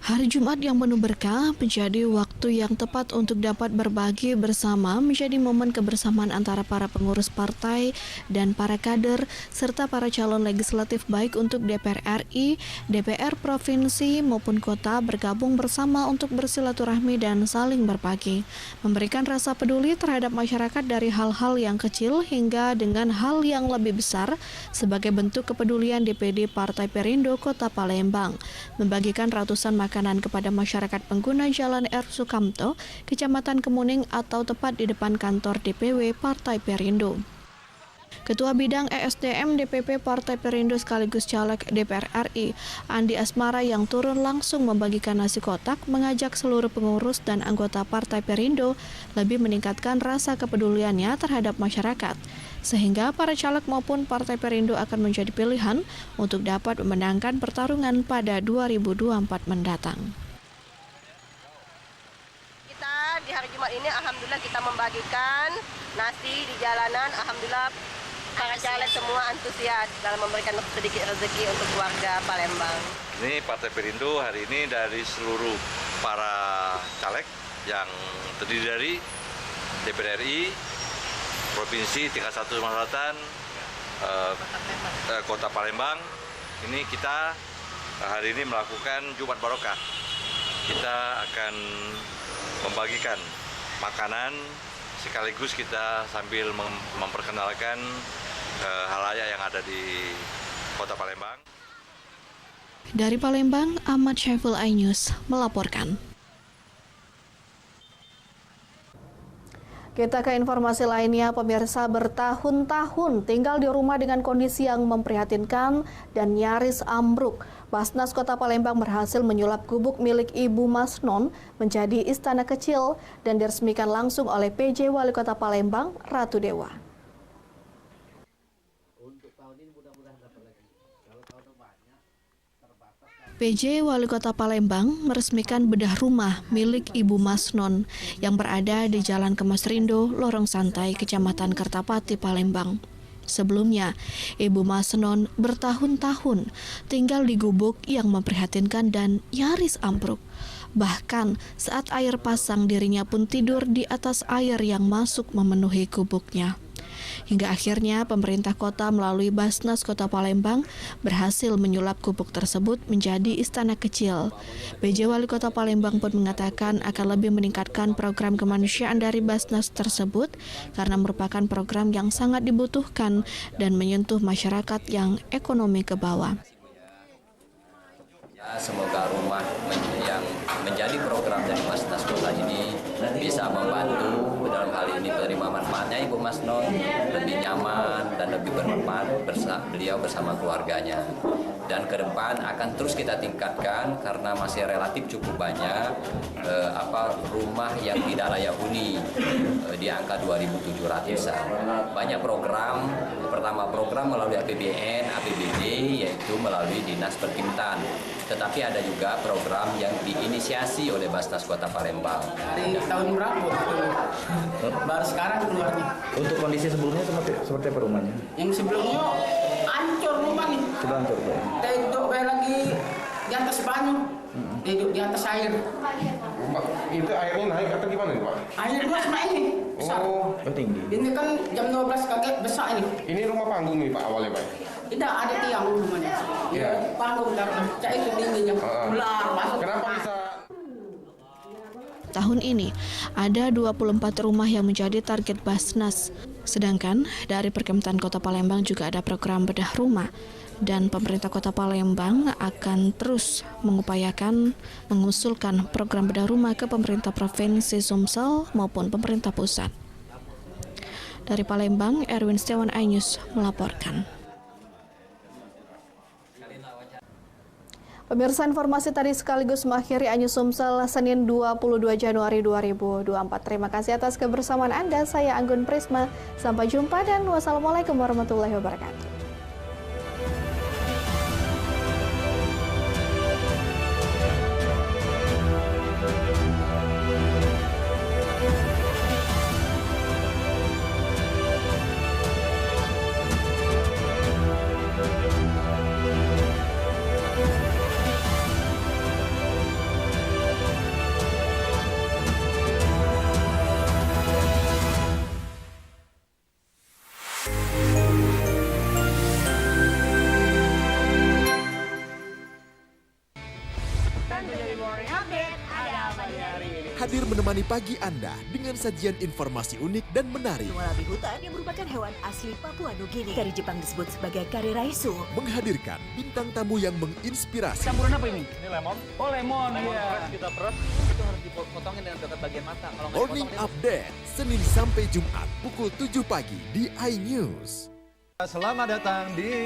Hari Jumat yang penuh berkah menjadi waktu yang tepat untuk dapat berbagi bersama, menjadi momen kebersamaan antara para pengurus partai dan para kader, serta para calon legislatif baik untuk DPR RI, DPR Provinsi maupun kota bergabung bersama untuk bersilaturahmi dan saling berbagi. Memberikan rasa peduli terhadap masyarakat dari hal-hal yang kecil hingga dengan hal yang lebih besar sebagai bentuk kepedulian DPD Partai Perindo Kota Palembang. Membagikan ratusan makanan kepada masyarakat pengguna Jalan R. Sukamto, Kecamatan Kemuning atau tepat di depan kantor DPW Partai Perindo. Ketua Bidang ESDM DPP Partai Perindo sekaligus caleg DPR RI, Andi Asmara yang turun langsung membagikan nasi kotak, mengajak seluruh pengurus dan anggota Partai Perindo lebih meningkatkan rasa kepeduliannya terhadap masyarakat, sehingga para caleg maupun Partai Perindo akan menjadi pilihan untuk dapat memenangkan pertarungan pada 2024 mendatang. Di hari Jumat ini alhamdulillah kita membagikan nasi di jalanan. Alhamdulillah para caleg semua antusias dalam memberikan sedikit rezeki untuk warga Palembang. Ini Partai Perindo hari ini dari seluruh para caleg yang terdiri dari DPR RI, Provinsi tingkat 1 Sumatera Selatan, Kota Palembang. Ini kita hari ini melakukan Jumat Barokah. Kita akan membagikan makanan sekaligus kita sambil memperkenalkan halayak yang ada di Kota Palembang. Dari Palembang, Ahmad Syaiful iNews melaporkan. Kita ke informasi lainnya, pemirsa, bertahun-tahun tinggal di rumah dengan kondisi yang memprihatinkan dan nyaris ambruk. Basnas Kota Palembang berhasil menyulap gubuk milik Ibu Masnon menjadi istana kecil dan diresmikan langsung oleh PJ Wali Kota Palembang, Ratu Dewa. PJ Wali Kota Palembang meresmikan bedah rumah milik Ibu Masnon yang berada di Jalan Kemas Rindo, Lorong Santai, Kecamatan Kertapati, Palembang. Sebelumnya, Ibu Masnon bertahun-tahun tinggal di gubuk yang memprihatinkan dan nyaris ambruk. Bahkan saat air pasang, dirinya pun tidur di atas air yang masuk memenuhi gubuknya. Hingga akhirnya pemerintah kota melalui Basnas Kota Palembang berhasil menyulap gubuk tersebut menjadi istana kecil. PJ Wali Kota Palembang pun mengatakan akan lebih meningkatkan program kemanusiaan dari Basnas tersebut karena merupakan program yang sangat dibutuhkan dan menyentuh masyarakat yang ekonomi ke bawah. Semoga rumah yang menjadi program dari Basnas Kota ini bisa membantu dalam hal ini menerima manfaatnya Ibu Masnon lebih nyaman dan lebih bermanfaat beliau bersama keluarganya. Dan ke depan akan terus kita tingkatkan karena masih relatif cukup banyak rumah yang tidak layak huni di angka 2.700-an. Banyak program, pertama program melalui APBN, APBD yaitu melalui Dinas Perkintan. Tetapi ada juga program yang diinisiasi oleh Basnas Kota Palembang. Dari tahun berapa? Baru sekarang keluarnya. Untuk kondisi sebelumnya seperti apa rumahnya? Yang sebelumnya hancur rumah nih. Sudah hancur, Pak? Hidup lagi di atas banyu, hidup di atas air. Itu airnya naik atau gimana nih, Pak? Air gua sama ini, besar. Oh, tinggi. Ini kan jam 12 kaget besar ini. Ini rumah panggung nih, Pak, awalnya, Pak? Tidak, ada tiang rumahnya. Iya. Panggung dan cak itu tingginya. Ular masuk. Kenapa bisa? Tahun ini ada 24 rumah yang menjadi target Basnas. Sedangkan dari Perkemtan Kota Palembang juga ada program bedah rumah. Dan pemerintah Kota Palembang akan terus mengusulkan program bedah rumah ke pemerintah Provinsi Sumsel maupun pemerintah pusat. Dari Palembang, Erwin Setiawan, iNews melaporkan. Pemirsa, informasi tadi sekaligus mengakhiri iNews Sumsel Senin 22 Januari 2024. Terima kasih atas kebersamaan Anda. Saya Anggun Prisma. Sampai jumpa dan wassalamualaikum warahmatullahi wabarakatuh. Hadir menemani pagi Anda dengan sajian informasi unik dan menarik. Walabi hutan yang merupakan hewan asli Papua Nugini. Dari Jepang disebut sebagai kare raisu. Menghadirkan bintang tamu yang menginspirasi. Campuran apa ini? Ini lemon. Oh, lemon. Fresh kita peras, itu harus dipotongin dengan dekat bagian mata. Kalau nggak Morning dipotong, Update, Senin sampai Jumat pukul 7 pagi di iNews. Selamat datang di